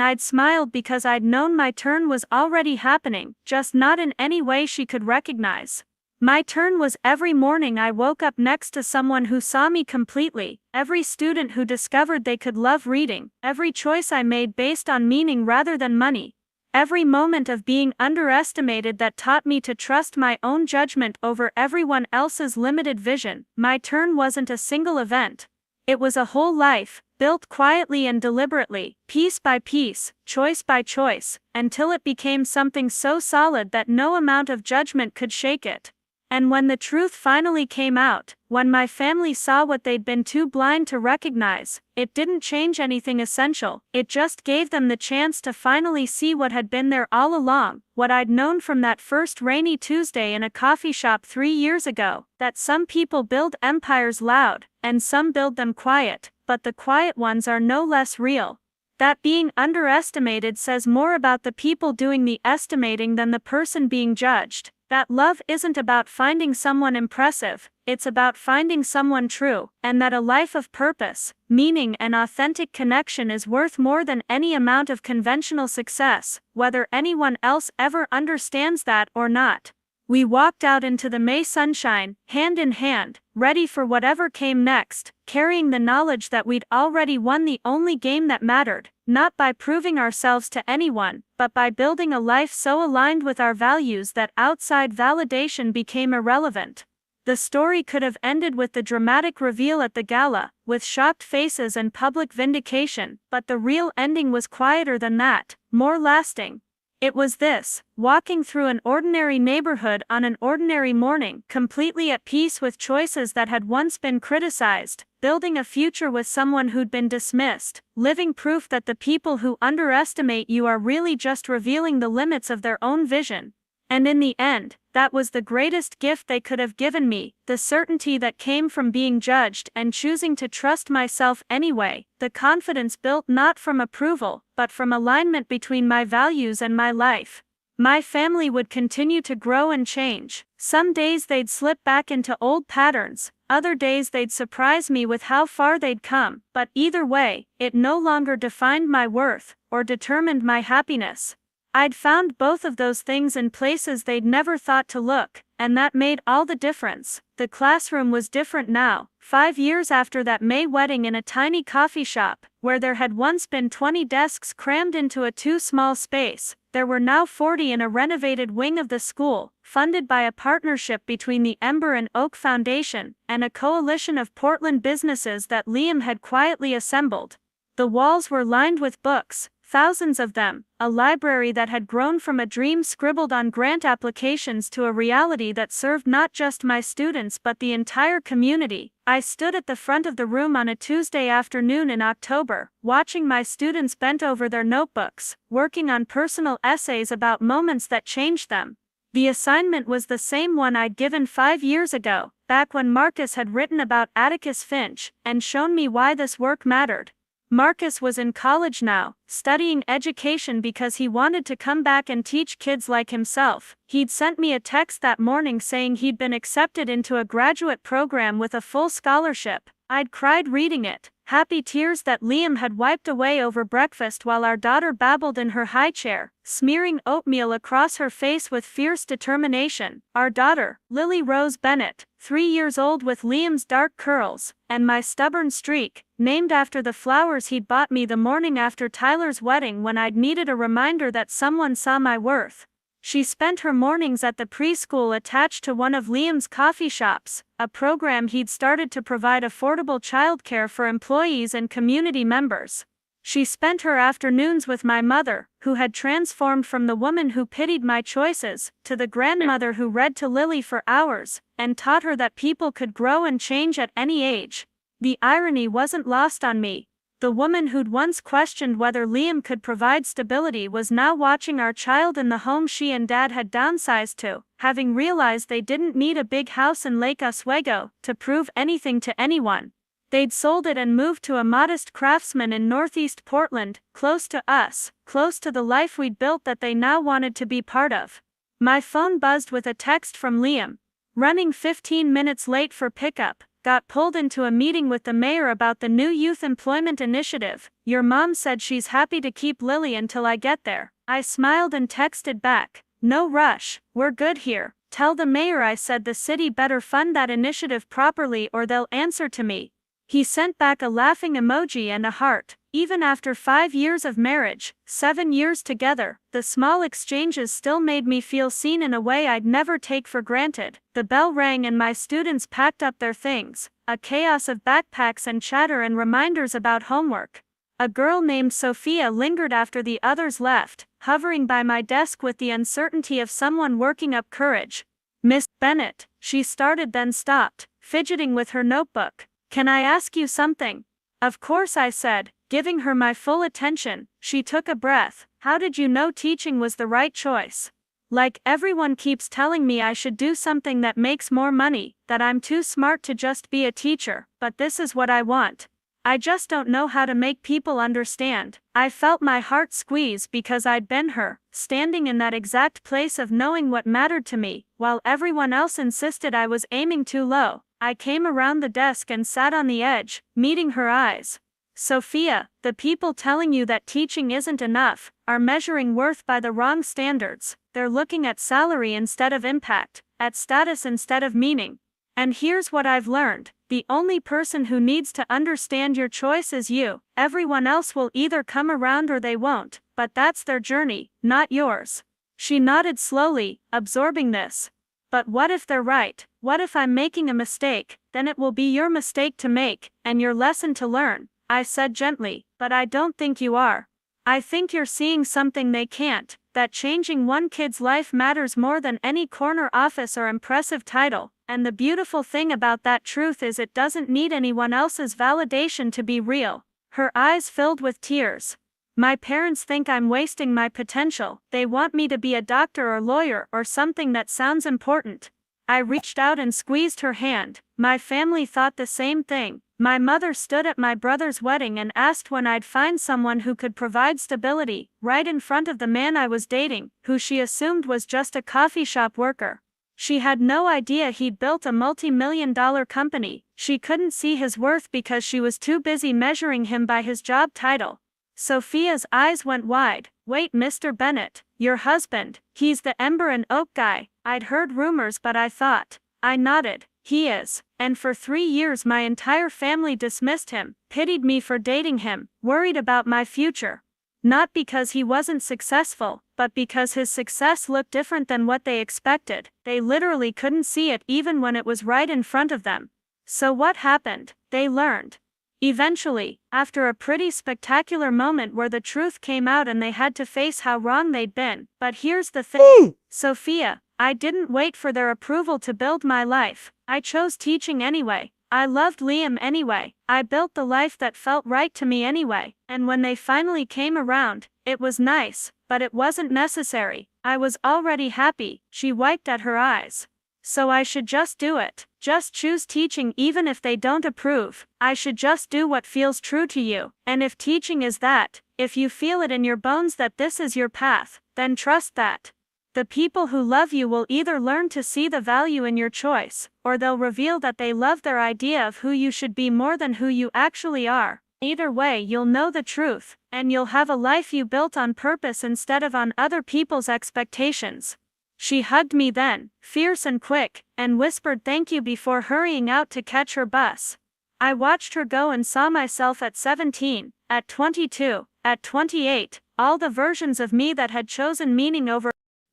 I'd smiled because I'd known my turn was already happening, just not in any way she could recognize. My turn was every morning I woke up next to someone who saw me completely, every student who discovered they could love reading, every choice I made based on meaning rather than money. Every moment of being underestimated that taught me to trust my own judgment over everyone else's limited vision. My turn wasn't a single event. It was a whole life, built quietly and deliberately, piece by piece, choice by choice, until it became something so solid that no amount of judgment could shake it. And when the truth finally came out, when my family saw what they'd been too blind to recognize, it didn't change anything essential, it just gave them the chance to finally see what had been there all along, what I'd known from that first rainy Tuesday in a coffee shop 3 years ago, that some people build empires loud, and some build them quiet, but the quiet ones are no less real. That being underestimated says more about the people doing the estimating than the person being judged. That love isn't about finding someone impressive, it's about finding someone true, and that a life of purpose, meaning, and authentic connection is worth more than any amount of conventional success, whether anyone else ever understands that or not. We walked out into the May sunshine, hand in hand, ready for whatever came next, carrying the knowledge that we'd already won the only game that mattered, not by proving ourselves to anyone, but by building a life so aligned with our values that outside validation became irrelevant. The story could have ended with the dramatic reveal at the gala, with shocked faces and public vindication, but the real ending was quieter than that, more lasting. It was this: walking through an ordinary neighborhood on an ordinary morning, completely at peace with choices that had once been criticized, building a future with someone who'd been dismissed, living proof that the people who underestimate you are really just revealing the limits of their own vision. And in the end, that was the greatest gift they could have given me, the certainty that came from being judged and choosing to trust myself anyway, the confidence built not from approval, but from alignment between my values and my life. My family would continue to grow and change. Some days they'd slip back into old patterns, other days they'd surprise me with how far they'd come, but either way, it no longer defined my worth, or determined my happiness. I'd found both of those things in places they'd never thought to look, and that made all the difference. The classroom was different now, 5 years after that May wedding in a tiny coffee shop, where there had once been 20 desks crammed into a too small space. There were now 40 in a renovated wing of the school, funded by a partnership between the Ember and Oak Foundation, and a coalition of Portland businesses that Liam had quietly assembled. The walls were lined with books, thousands of them, a library that had grown from a dream scribbled on grant applications to a reality that served not just my students but the entire community. I stood at the front of the room on a Tuesday afternoon in October, watching my students bent over their notebooks, working on personal essays about moments that changed them. The assignment was the same one I'd given 5 years ago, back when Marcus had written about Atticus Finch, and shown me why this work mattered. Marcus was in college now, studying education because he wanted to come back and teach kids like himself. He'd sent me a text that morning saying he'd been accepted into a graduate program with a full scholarship. I'd cried reading it, happy tears that Liam had wiped away over breakfast while our daughter babbled in her high chair, smearing oatmeal across her face with fierce determination. Our daughter, Lily Rose Bennett, 3 years old with Liam's dark curls, and my stubborn streak, named after the flowers he'd bought me the morning after Tyler's wedding when I'd needed a reminder that someone saw my worth. She spent her mornings at the preschool attached to one of Liam's coffee shops, a program he'd started to provide affordable childcare for employees and community members. She spent her afternoons with my mother, who had transformed from the woman who pitied my choices, to the grandmother who read to Lily for hours, and taught her that people could grow and change at any age. The irony wasn't lost on me. The woman who'd once questioned whether Liam could provide stability was now watching our child in the home she and Dad had downsized to, having realized they didn't need a big house in Lake Oswego to prove anything to anyone. They'd sold it and moved to a modest craftsman in northeast Portland, close to us, close to the life we'd built that they now wanted to be part of. My phone buzzed with a text from Liam. Running 15 minutes late for pickup, got pulled into a meeting with the mayor about the new youth employment initiative. Your mom said she's happy to keep Lily until I get there. I smiled and texted back, no rush, we're good here. Tell the mayor I said the city better fund that initiative properly or they'll answer to me. He sent back a laughing emoji and a heart. Even after 5 years of marriage, 7 years together, the small exchanges still made me feel seen in a way I'd never take for granted. The bell rang and my students packed up their things, a chaos of backpacks and chatter and reminders about homework. A girl named Sophia lingered after the others left, hovering by my desk with the uncertainty of someone working up courage. Miss Bennett, she started then stopped, fidgeting with her notebook. Can I ask you something? Of course, I said, giving her my full attention. She took a breath. How did you know teaching was the right choice? Like, everyone keeps telling me I should do something that makes more money, that I'm too smart to just be a teacher, but this is what I want. I just don't know how to make people understand. I felt my heart squeeze because I'd been her, standing in that exact place of knowing what mattered to me, while everyone else insisted I was aiming too low. I came around the desk and sat on the edge, meeting her eyes. Sophia, the people telling you that teaching isn't enough are measuring worth by the wrong standards. They're looking at salary instead of impact, at status instead of meaning. And here's what I've learned. The only person who needs to understand your choice is you. Everyone else will either come around or they won't, but that's their journey, not yours. She nodded slowly, absorbing this. But what if they're right? What if I'm making a mistake? Then it will be your mistake to make, and your lesson to learn, I said gently. But I don't think you are. I think you're seeing something they can't, that changing one kid's life matters more than any corner office or impressive title. And the beautiful thing about that truth is it doesn't need anyone else's validation to be real. Her eyes filled with tears. My parents think I'm wasting my potential. They want me to be a doctor or lawyer or something that sounds important. I reached out and squeezed her hand. My family thought the same thing. My mother stood at my brother's wedding and asked when I'd find someone who could provide stability, right in front of the man I was dating, who she assumed was just a coffee shop worker. She had no idea he'd built a multi-million-dollar company. She couldn't see his worth because she was too busy measuring him by his job title. Sophia's eyes went wide. Wait, Mr. Bennett, your husband, he's the Ember and Oak guy. I'd heard rumors but I thought. I nodded. He is. And for 3 years my entire family dismissed him, pitied me for dating him, worried about my future. Not because he wasn't successful, but because his success looked different than what they expected. They literally couldn't see it even when it was right in front of them. So what happened? They learned. Eventually, after a pretty spectacular moment where the truth came out and they had to face how wrong they'd been. But here's the thing, Sophia, I didn't wait for their approval to build my life. I chose teaching anyway. I loved Liam anyway. I built the life that felt right to me anyway. And when they finally came around, it was nice, but it wasn't necessary. I was already happy. She wiped at her eyes. So I should just do it. Just choose teaching even if they don't approve. I should just do what feels true to you. And if teaching is that, if you feel it in your bones that this is your path, then trust that. The people who love you will either learn to see the value in your choice, or they'll reveal that they love their idea of who you should be more than who you actually are. Either way, you'll know the truth, and you'll have a life you built on purpose instead of on other people's expectations. She hugged me then, fierce and quick, and whispered thank you before hurrying out to catch her bus. I watched her go and saw myself at 17, at 22, at 28, all the versions of me that had chosen meaning over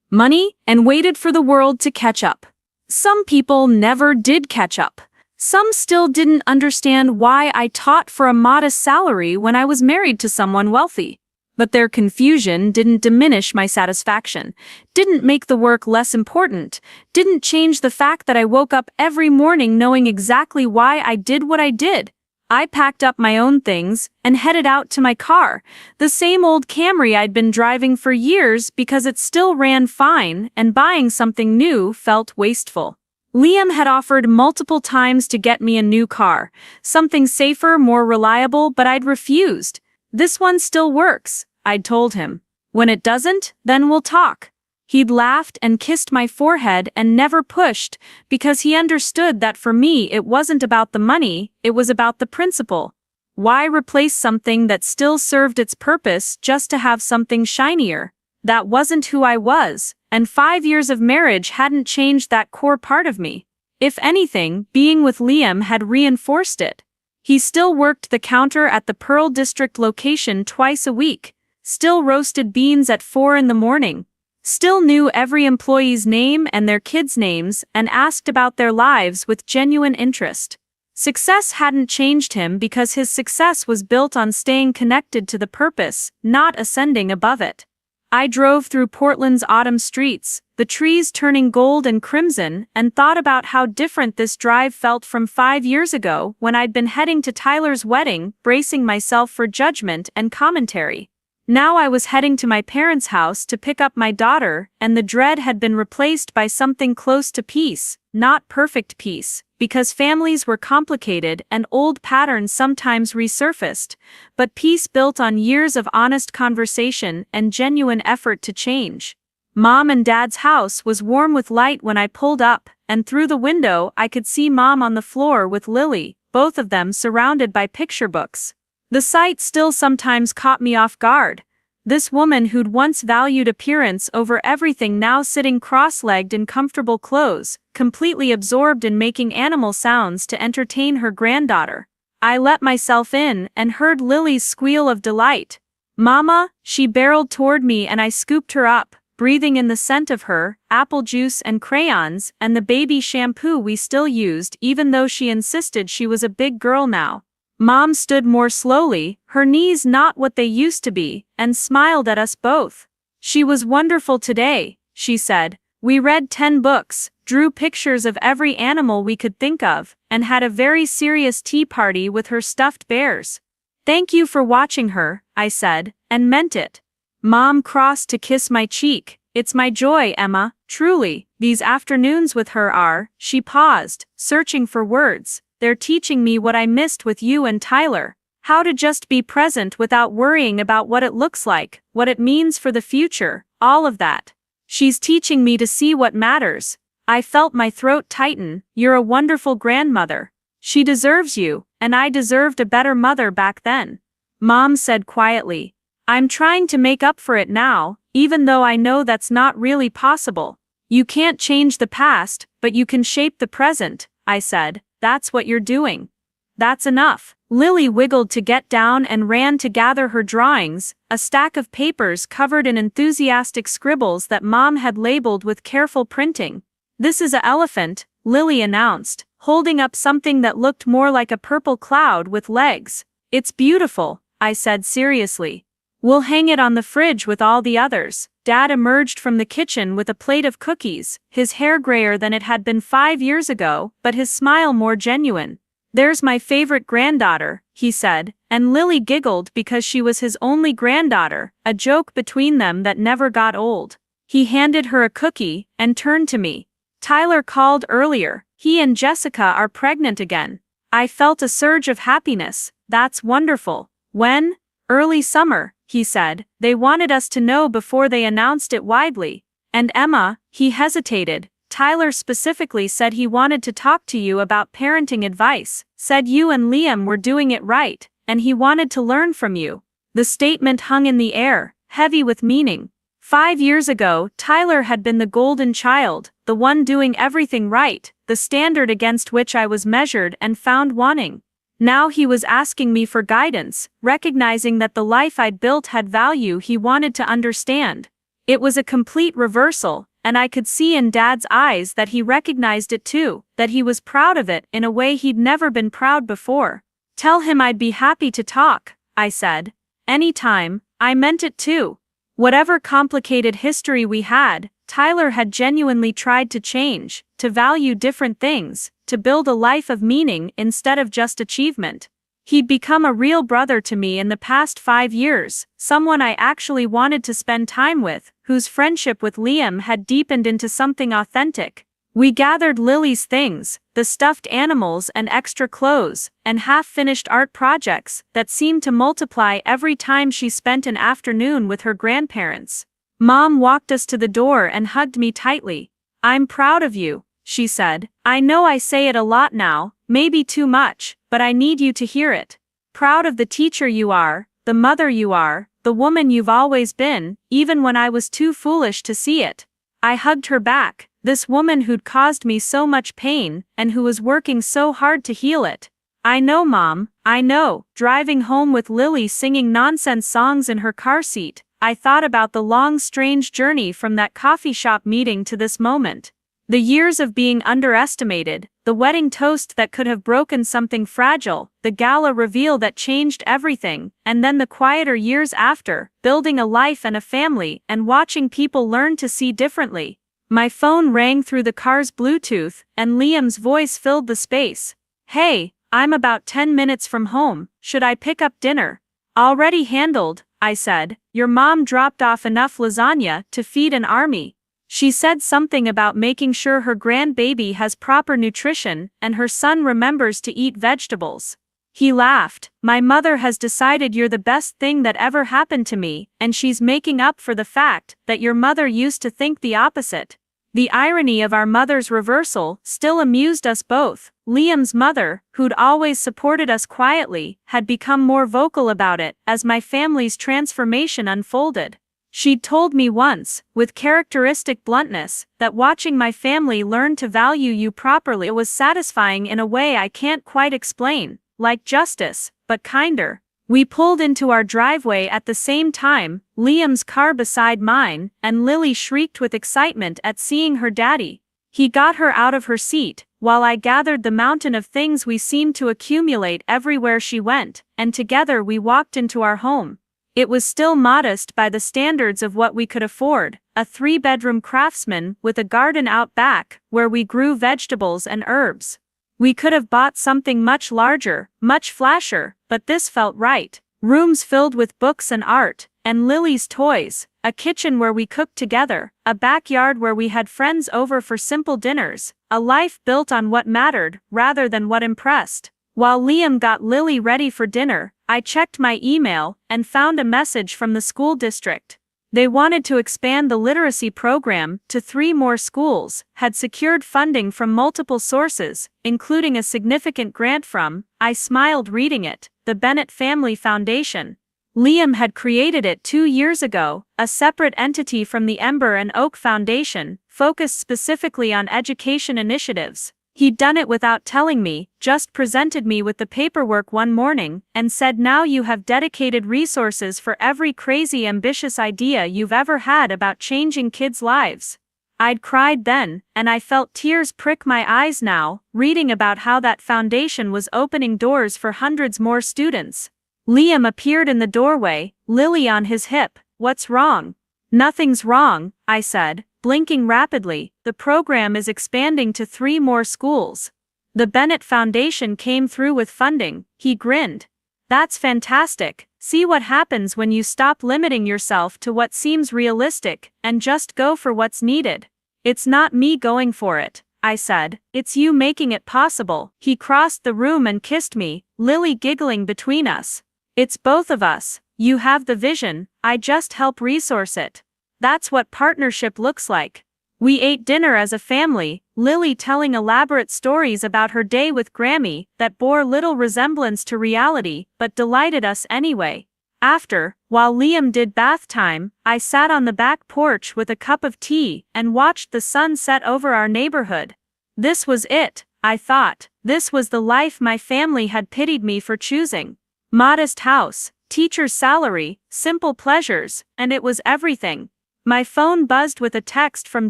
money and waited for the world to catch up. Some people never did catch up. Some still didn't understand why I taught for a modest salary when I was married to someone wealthy. But their confusion didn't diminish my satisfaction, didn't make the work less important, didn't change the fact that I woke up every morning knowing exactly why I did what I did. I packed up my own things and headed out to my car, the same old Camry I'd been driving for years because it still ran fine and buying something new felt wasteful. Liam had offered multiple times to get me a new car, something safer, more reliable, but I'd refused. This one still works, I'd told him. When it doesn't, then we'll talk. He'd laughed and kissed my forehead and never pushed, because he understood that for me it wasn't about the money, it was about the principle. Why replace something that still served its purpose just to have something shinier? That wasn't who I was, and 5 years of marriage hadn't changed that core part of me. If anything, being with Liam had reinforced it. He still worked the counter at the Pearl District location twice a week, still roasted beans at 4 in the morning, still knew every employee's name and their kids' names and asked about their lives with genuine interest. Success hadn't changed him because his success was built on staying connected to the purpose, not ascending above it. I drove through Portland's autumn streets, the trees turning gold and crimson, and thought about how different this drive felt from 5 years ago when I'd been heading to Tyler's wedding, bracing myself for judgment and commentary. Now I was heading to my parents' house to pick up my daughter, and the dread had been replaced by something close to peace, not perfect peace, because families were complicated and old patterns sometimes resurfaced, but peace built on years of honest conversation and genuine effort to change. Mom and Dad's house was warm with light when I pulled up, and through the window I could see Mom on the floor with Lily, both of them surrounded by picture books. The sight still sometimes caught me off guard. This woman who'd once valued appearance over everything now sitting cross-legged in comfortable clothes, completely absorbed in making animal sounds to entertain her granddaughter. I let myself in and heard Lily's squeal of delight. "Mama," she barreled toward me and I scooped her up, breathing in the scent of her, apple juice and crayons, and the baby shampoo we still used even though she insisted she was a big girl now. Mom stood more slowly, her knees not what they used to be, and smiled at us both. "She was wonderful today," she said. "We read 10 books, drew pictures of every animal we could think of, and had a very serious tea party with her stuffed bears." "Thank you for watching her," I said, and meant it. Mom crossed to kiss my cheek. "It's my joy, Emma, truly, these afternoons with her are," she paused, searching for words. "They're teaching me what I missed with you and Tyler. How to just be present without worrying about what it looks like, what it means for the future, all of that. She's teaching me to see what matters." I felt my throat tighten. "You're a wonderful grandmother. She deserves you, and I deserved a better mother back then." Mom said quietly. "I'm trying to make up for it now, even though I know that's not really possible." "You can't change the past, but you can shape the present," I said. "That's what you're doing." "That's enough." Lily wiggled to get down and ran to gather her drawings, a stack of papers covered in enthusiastic scribbles that Mom had labeled with careful printing. "This is an elephant," Lily announced, holding up something that looked more like a purple cloud with legs. "It's beautiful," I said seriously. "We'll hang it on the fridge with all the others." Dad emerged from the kitchen with a plate of cookies, his hair grayer than it had been 5 years ago, but his smile more genuine. "There's my favorite granddaughter," he said, and Lily giggled because she was his only granddaughter, a joke between them that never got old. He handed her a cookie and turned to me. "Tyler called earlier. He and Jessica are pregnant again." I felt a surge of happiness. "That's wonderful. When?" "Early summer," he said. "They wanted us to know before they announced it widely." "And Emma," he hesitated. "Tyler specifically said he wanted to talk to you about parenting advice, said you and Liam were doing it right, and he wanted to learn from you." The statement hung in the air, heavy with meaning. 5 years ago, Tyler had been the golden child, the one doing everything right, the standard against which I was measured and found wanting. Now he was asking me for guidance, recognizing that the life I'd built had value he wanted to understand. It was a complete reversal, and I could see in Dad's eyes that he recognized it too, that he was proud of it in a way he'd never been proud before. "Tell him I'd be happy to talk," I said. "Anytime." I meant it too. Whatever complicated history we had, Tyler had genuinely tried to change, to value different things, to build a life of meaning instead of just achievement. He'd become a real brother to me in the past 5 years, someone I actually wanted to spend time with, whose friendship with Liam had deepened into something authentic. We gathered Lily's things, the stuffed animals and extra clothes, and half-finished art projects that seemed to multiply every time she spent an afternoon with her grandparents. Mom walked us to the door and hugged me tightly. "I'm proud of you," she said. "I know I say it a lot now, maybe too much, but I need you to hear it. Proud of the teacher you are, the mother you are, the woman you've always been, even when I was too foolish to see it." I hugged her back, this woman who'd caused me so much pain, and who was working so hard to heal it. "I know, Mom, I know." Driving home with Lily singing nonsense songs in her car seat, I thought about the long strange journey from that coffee shop meeting to this moment. The years of being underestimated, the wedding toast that could have broken something fragile, the gala reveal that changed everything, and then the quieter years after, building a life and a family and watching people learn to see differently. My phone rang through the car's Bluetooth, and Liam's voice filled the space. "Hey, I'm about 10 minutes from home, should I pick up dinner?" "Already handled," I said. "Your mom dropped off enough lasagna to feed an army." She said something about making sure her grandbaby has proper nutrition and her son remembers to eat vegetables. He laughed. My mother has decided you're the best thing that ever happened to me, and she's making up for the fact that your mother used to think the opposite. The irony of our mother's reversal still amused us both. Liam's mother, who'd always supported us quietly, had become more vocal about it as my family's transformation unfolded. She'd told me once, with characteristic bluntness, that watching my family learn to value you properly was satisfying in a way I can't quite explain, like justice, but kinder. We pulled into our driveway at the same time, Liam's car beside mine, and Lily shrieked with excitement at seeing her daddy. He got her out of her seat, while I gathered the mountain of things we seemed to accumulate everywhere she went, and together we walked into our home. It was still modest by the standards of what we could afford, a 3-bedroom craftsman with a garden out back, where we grew vegetables and herbs. We could have bought something much larger, much flashier, but this felt right. Rooms filled with books and art, and Lily's toys, a kitchen where we cooked together, a backyard where we had friends over for simple dinners, a life built on what mattered, rather than what impressed. While Liam got Lily ready for dinner, I checked my email and found a message from the school district. They wanted to expand the literacy program to 3 more schools, had secured funding from multiple sources, including a significant grant from, I smiled reading it, the Bennett Family Foundation. Liam had created it 2 years ago, a separate entity from the Ember and Oak Foundation, focused specifically on education initiatives. He'd done it without telling me, just presented me with the paperwork one morning, and said, now you have dedicated resources for every crazy ambitious idea you've ever had about changing kids' lives. I'd cried then, and I felt tears prick my eyes now, reading about how that foundation was opening doors for hundreds more students. Liam appeared in the doorway, Lily on his hip. What's wrong? Nothing's wrong, I said, blinking rapidly. The program is expanding to 3 more schools. The Bennett Foundation came through with funding. He grinned. That's fantastic. See what happens when you stop limiting yourself to what seems realistic, and just go for what's needed. It's not me going for it, I said. It's you making it possible. He crossed the room and kissed me, Lily giggling between us. It's both of us. You have the vision, I just help resource it. That's what partnership looks like. We ate dinner as a family, Lily telling elaborate stories about her day with Grammy that bore little resemblance to reality but delighted us anyway. After, while Liam did bath time, I sat on the back porch with a cup of tea and watched the sun set over our neighborhood. This was it, I thought. This was the life my family had pitied me for choosing. Modest house, teacher's salary, simple pleasures, and it was everything. My phone buzzed with a text from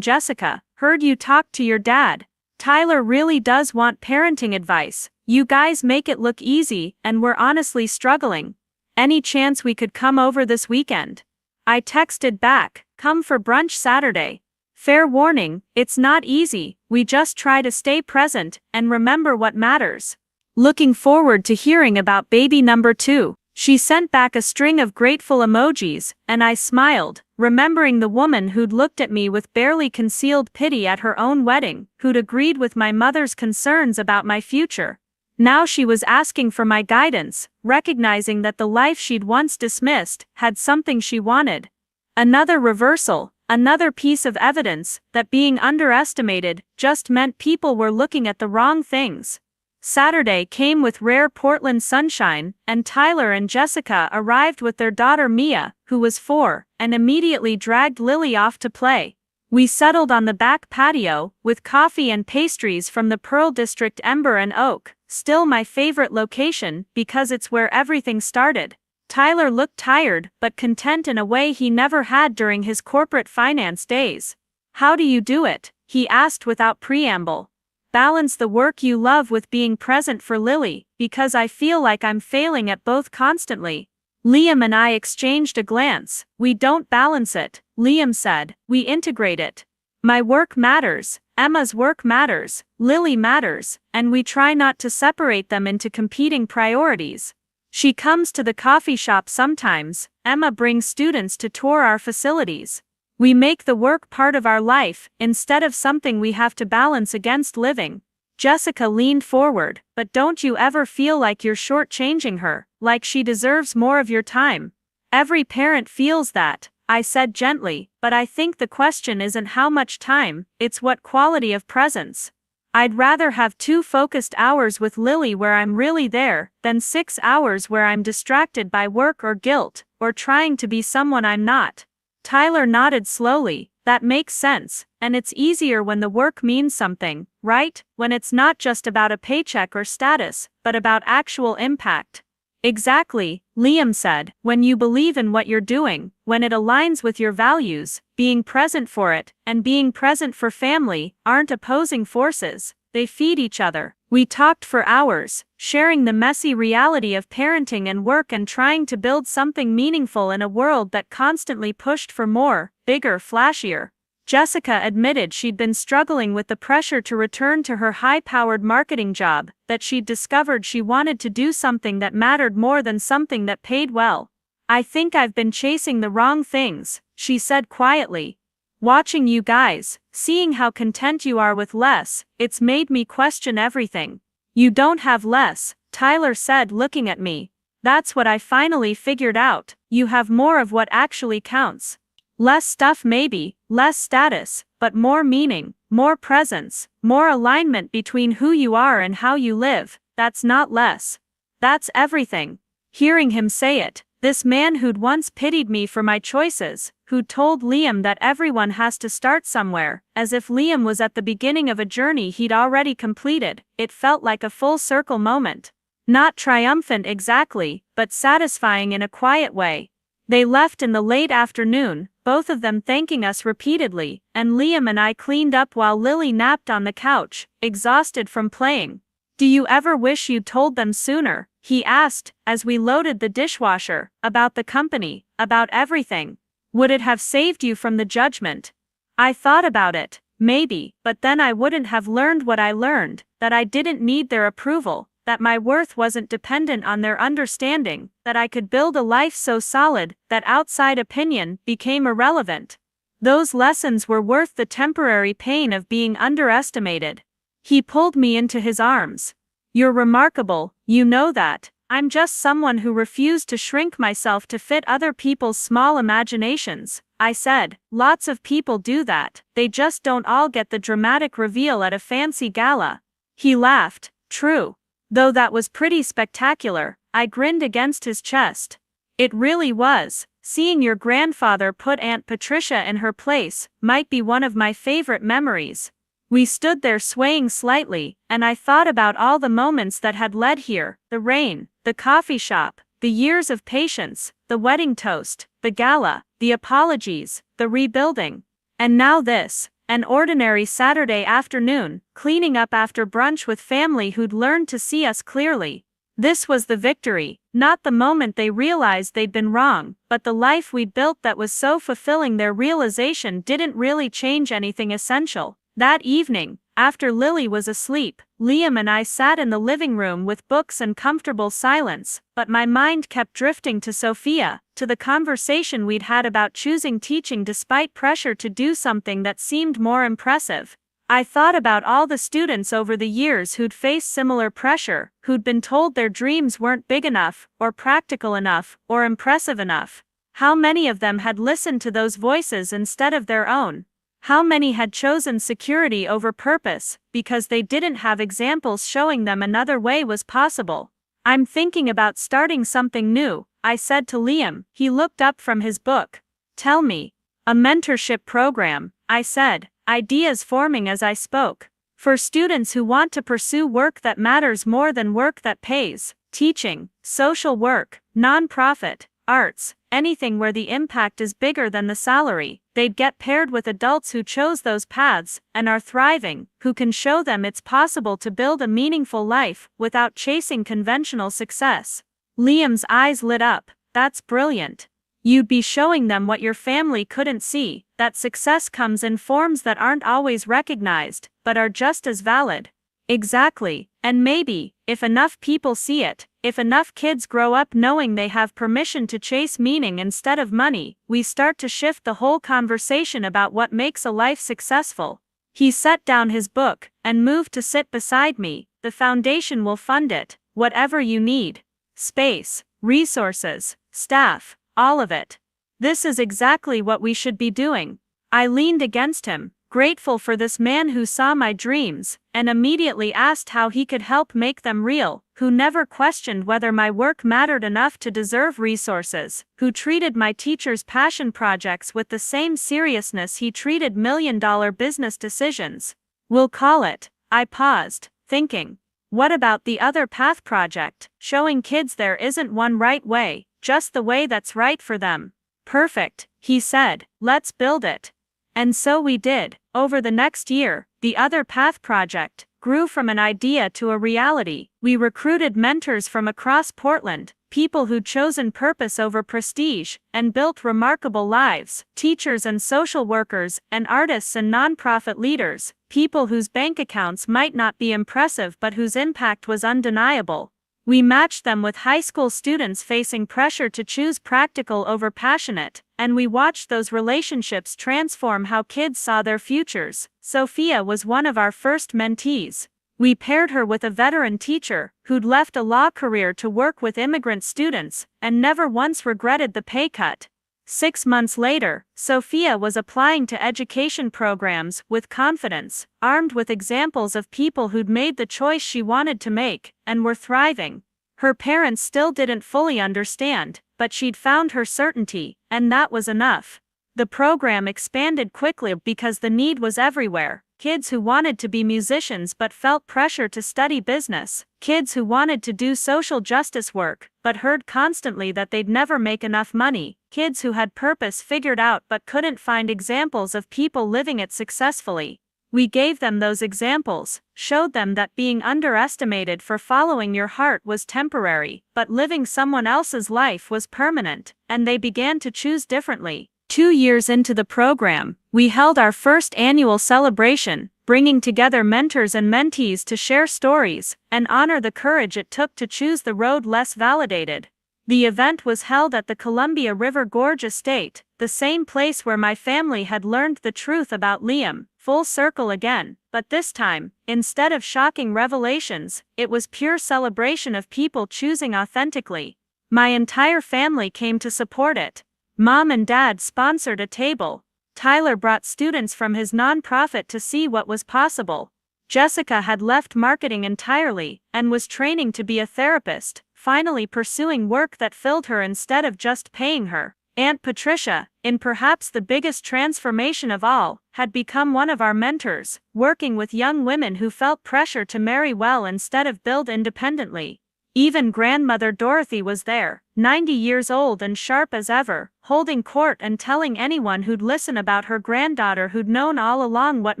Jessica. Heard you talked to your dad. Tyler really does want parenting advice. You guys make it look easy, and we're honestly struggling. Any chance we could come over this weekend? I texted back, come for brunch Saturday. Fair warning, it's not easy, we just try to stay present and remember what matters. Looking forward to hearing about baby number 2. She sent back a string of grateful emojis, and I smiled, remembering the woman who'd looked at me with barely concealed pity at her own wedding, who'd agreed with my mother's concerns about my future. Now she was asking for my guidance, recognizing that the life she'd once dismissed had something she wanted. Another reversal, another piece of evidence that being underestimated just meant people were looking at the wrong things. Saturday came with rare Portland sunshine, and Tyler and Jessica arrived with their daughter Mia, who was 4, and immediately dragged Lily off to play. We settled on the back patio, with coffee and pastries from the Pearl District Ember and Oak, still my favorite location because it's where everything started. Tyler looked tired but content in a way he never had during his corporate finance days. How do you do it? He asked without preamble. Balance the work you love with being present for Lily, because I feel like I'm failing at both constantly. Liam and I exchanged a glance. We don't balance it, Liam said, we integrate it. My work matters, Emma's work matters, Lily matters, and we try not to separate them into competing priorities. She comes to the coffee shop sometimes, Emma brings students to tour our facilities. We make the work part of our life, instead of something we have to balance against living. Jessica leaned forward, but don't you ever feel like you're shortchanging her, like she deserves more of your time? Every parent feels that, I said gently, but I think the question isn't how much time, it's what quality of presence. I'd rather have 2 focused hours with Lily where I'm really there, than 6 hours where I'm distracted by work or guilt, or trying to be someone I'm not. Tyler nodded slowly. That makes sense, and it's easier when the work means something, right? When it's not just about a paycheck or status, but about actual impact. Exactly, Liam said, when you believe in what you're doing, when it aligns with your values, being present for it, and being present for family, aren't opposing forces, they feed each other. We talked for hours, sharing the messy reality of parenting and work and trying to build something meaningful in a world that constantly pushed for more, bigger, flashier. Jessica admitted she'd been struggling with the pressure to return to her high-powered marketing job, that she'd discovered she wanted to do something that mattered more than something that paid well. I think I've been chasing the wrong things, she said quietly. Watching you guys, seeing how content you are with less, it's made me question everything. You don't have less, Tyler said, looking at me. That's what I finally figured out, you have more of what actually counts. Less stuff maybe, less status, but more meaning, more presence, more alignment between who you are and how you live. That's not less. That's everything. Hearing him say it, this man who'd once pitied me for my choices, who'd told Liam that everyone has to start somewhere, as if Liam was at the beginning of a journey he'd already completed, it felt like a full circle moment. Not triumphant exactly, but satisfying in a quiet way. They left in the late afternoon, both of them thanking us repeatedly, and Liam and I cleaned up while Lily napped on the couch, exhausted from playing. Do you ever wish you'd told them sooner? He asked, as we loaded the dishwasher, about the company, about everything. Would it have saved you from the judgment? I thought about it, maybe, but then I wouldn't have learned what I learned, that I didn't need their approval, that my worth wasn't dependent on their understanding, that I could build a life so solid that outside opinion became irrelevant. Those lessons were worth the temporary pain of being underestimated. He pulled me into his arms. You're remarkable, you know that. I'm just someone who refused to shrink myself to fit other people's small imaginations, I said. Lots of people do that, they just don't all get the dramatic reveal at a fancy gala. He laughed. True. Though that was pretty spectacular, I grinned against his chest. It really was. Seeing your grandfather put Aunt Patricia in her place might be one of my favorite memories. We stood there swaying slightly, and I thought about all the moments that had led here, the rain, the coffee shop, the years of patience, the wedding toast, the gala, the apologies, the rebuilding. And now this, an ordinary Saturday afternoon, cleaning up after brunch with family who'd learned to see us clearly. This was the victory, not the moment they realized they'd been wrong, but the life we'd built that was so fulfilling their realization didn't really change anything essential. That evening, after Lily was asleep, Liam and I sat in the living room with books and comfortable silence, but my mind kept drifting to Sophia, to the conversation we'd had about choosing teaching despite pressure to do something that seemed more impressive. I thought about all the students over the years who'd faced similar pressure, who'd been told their dreams weren't big enough, or practical enough, or impressive enough. How many of them had listened to those voices instead of their own? How many had chosen security over purpose, because they didn't have examples showing them another way was possible? I'm thinking about starting something new, I said to Liam. He looked up from his book. Tell me. A mentorship program, I said, ideas forming as I spoke. For students who want to pursue work that matters more than work that pays, teaching, social work, nonprofit, arts, anything where the impact is bigger than the salary. They'd get paired with adults who chose those paths and are thriving, who can show them it's possible to build a meaningful life without chasing conventional success. Liam's eyes lit up. That's brilliant. You'd be showing them what your family couldn't see, that success comes in forms that aren't always recognized, but are just as valid. Exactly, and maybe, If enough people see it, if enough kids grow up knowing they have permission to chase meaning instead of money, we start to shift the whole conversation about what makes a life successful. He set down his book and moved to sit beside me. The foundation will fund it, whatever you need. Space, resources, staff, all of it. This is exactly what we should be doing. I leaned against him, grateful for this man who saw my dreams, and immediately asked how he could help make them real, who never questioned whether my work mattered enough to deserve resources, who treated my teacher's passion projects with the same seriousness he treated million-dollar business decisions. We'll call it. I paused, thinking. What about the Other Path project, showing kids there isn't one right way, just the way that's right for them? Perfect, he said, let's build it. And so we did. Over the next year, the Other Path project grew from an idea to a reality. We recruited mentors from across Portland, people who'd chosen purpose over prestige, and built remarkable lives, teachers and social workers, and artists and nonprofit leaders, people whose bank accounts might not be impressive but whose impact was undeniable. We matched them with high school students facing pressure to choose practical over passionate, and we watched those relationships transform how kids saw their futures. Sophia was one of our first mentees. We paired her with a veteran teacher who'd left a law career to work with immigrant students and never once regretted the pay cut. 6 months later, Sophia was applying to education programs with confidence, armed with examples of people who'd made the choice she wanted to make, and were thriving. Her parents still didn't fully understand, but she'd found her certainty, and that was enough. The program expanded quickly because the need was everywhere. Kids who wanted to be musicians but felt pressure to study business, kids who wanted to do social justice work, but heard constantly that they'd never make enough money, kids who had purpose figured out but couldn't find examples of people living it successfully. We gave them those examples, showed them that being underestimated for following your heart was temporary, but living someone else's life was permanent, and they began to choose differently. 2 years into the program, we held our first annual celebration, bringing together mentors and mentees to share stories and honor the courage it took to choose the road less validated. The event was held at the Columbia River Gorge Estate, the same place where my family had learned the truth about Liam, full circle again, but this time, instead of shocking revelations, it was pure celebration of people choosing authentically. My entire family came to support it. Mom and Dad sponsored a table. Tyler brought students from his nonprofit to see what was possible. Jessica had left marketing entirely and was training to be a therapist, finally pursuing work that filled her instead of just paying her. Aunt Patricia, in perhaps the biggest transformation of all, had become one of our mentors, working with young women who felt pressure to marry well instead of build independently. Even grandmother Dorothy was there, 90 years old and sharp as ever, holding court and telling anyone who'd listen about her granddaughter who'd known all along what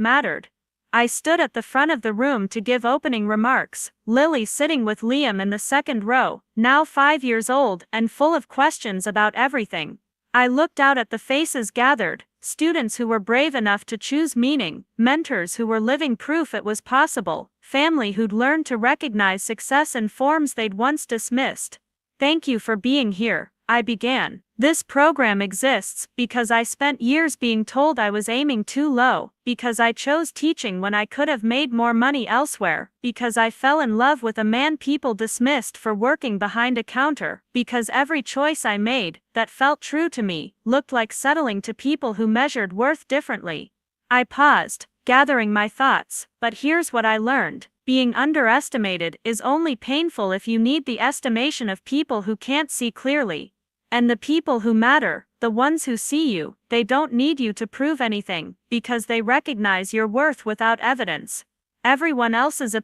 mattered. I stood at the front of the room to give opening remarks, Lily sitting with Liam in the second row, now 5 years old and full of questions about everything. I looked out at the faces gathered, students who were brave enough to choose meaning, mentors who were living proof it was possible, family who'd learned to recognize success in forms they'd once dismissed. Thank you for being here, I began. This program exists because I spent years being told I was aiming too low, because I chose teaching when I could have made more money elsewhere, because I fell in love with a man people dismissed for working behind a counter, because every choice I made, that felt true to me, looked like settling to people who measured worth differently. I paused, gathering my thoughts, but here's what I learned. Being underestimated is only painful if you need the estimation of people who can't see clearly. And the people who matter, the ones who see you, they don't need you to prove anything, because they recognize your worth without evidence. Everyone else's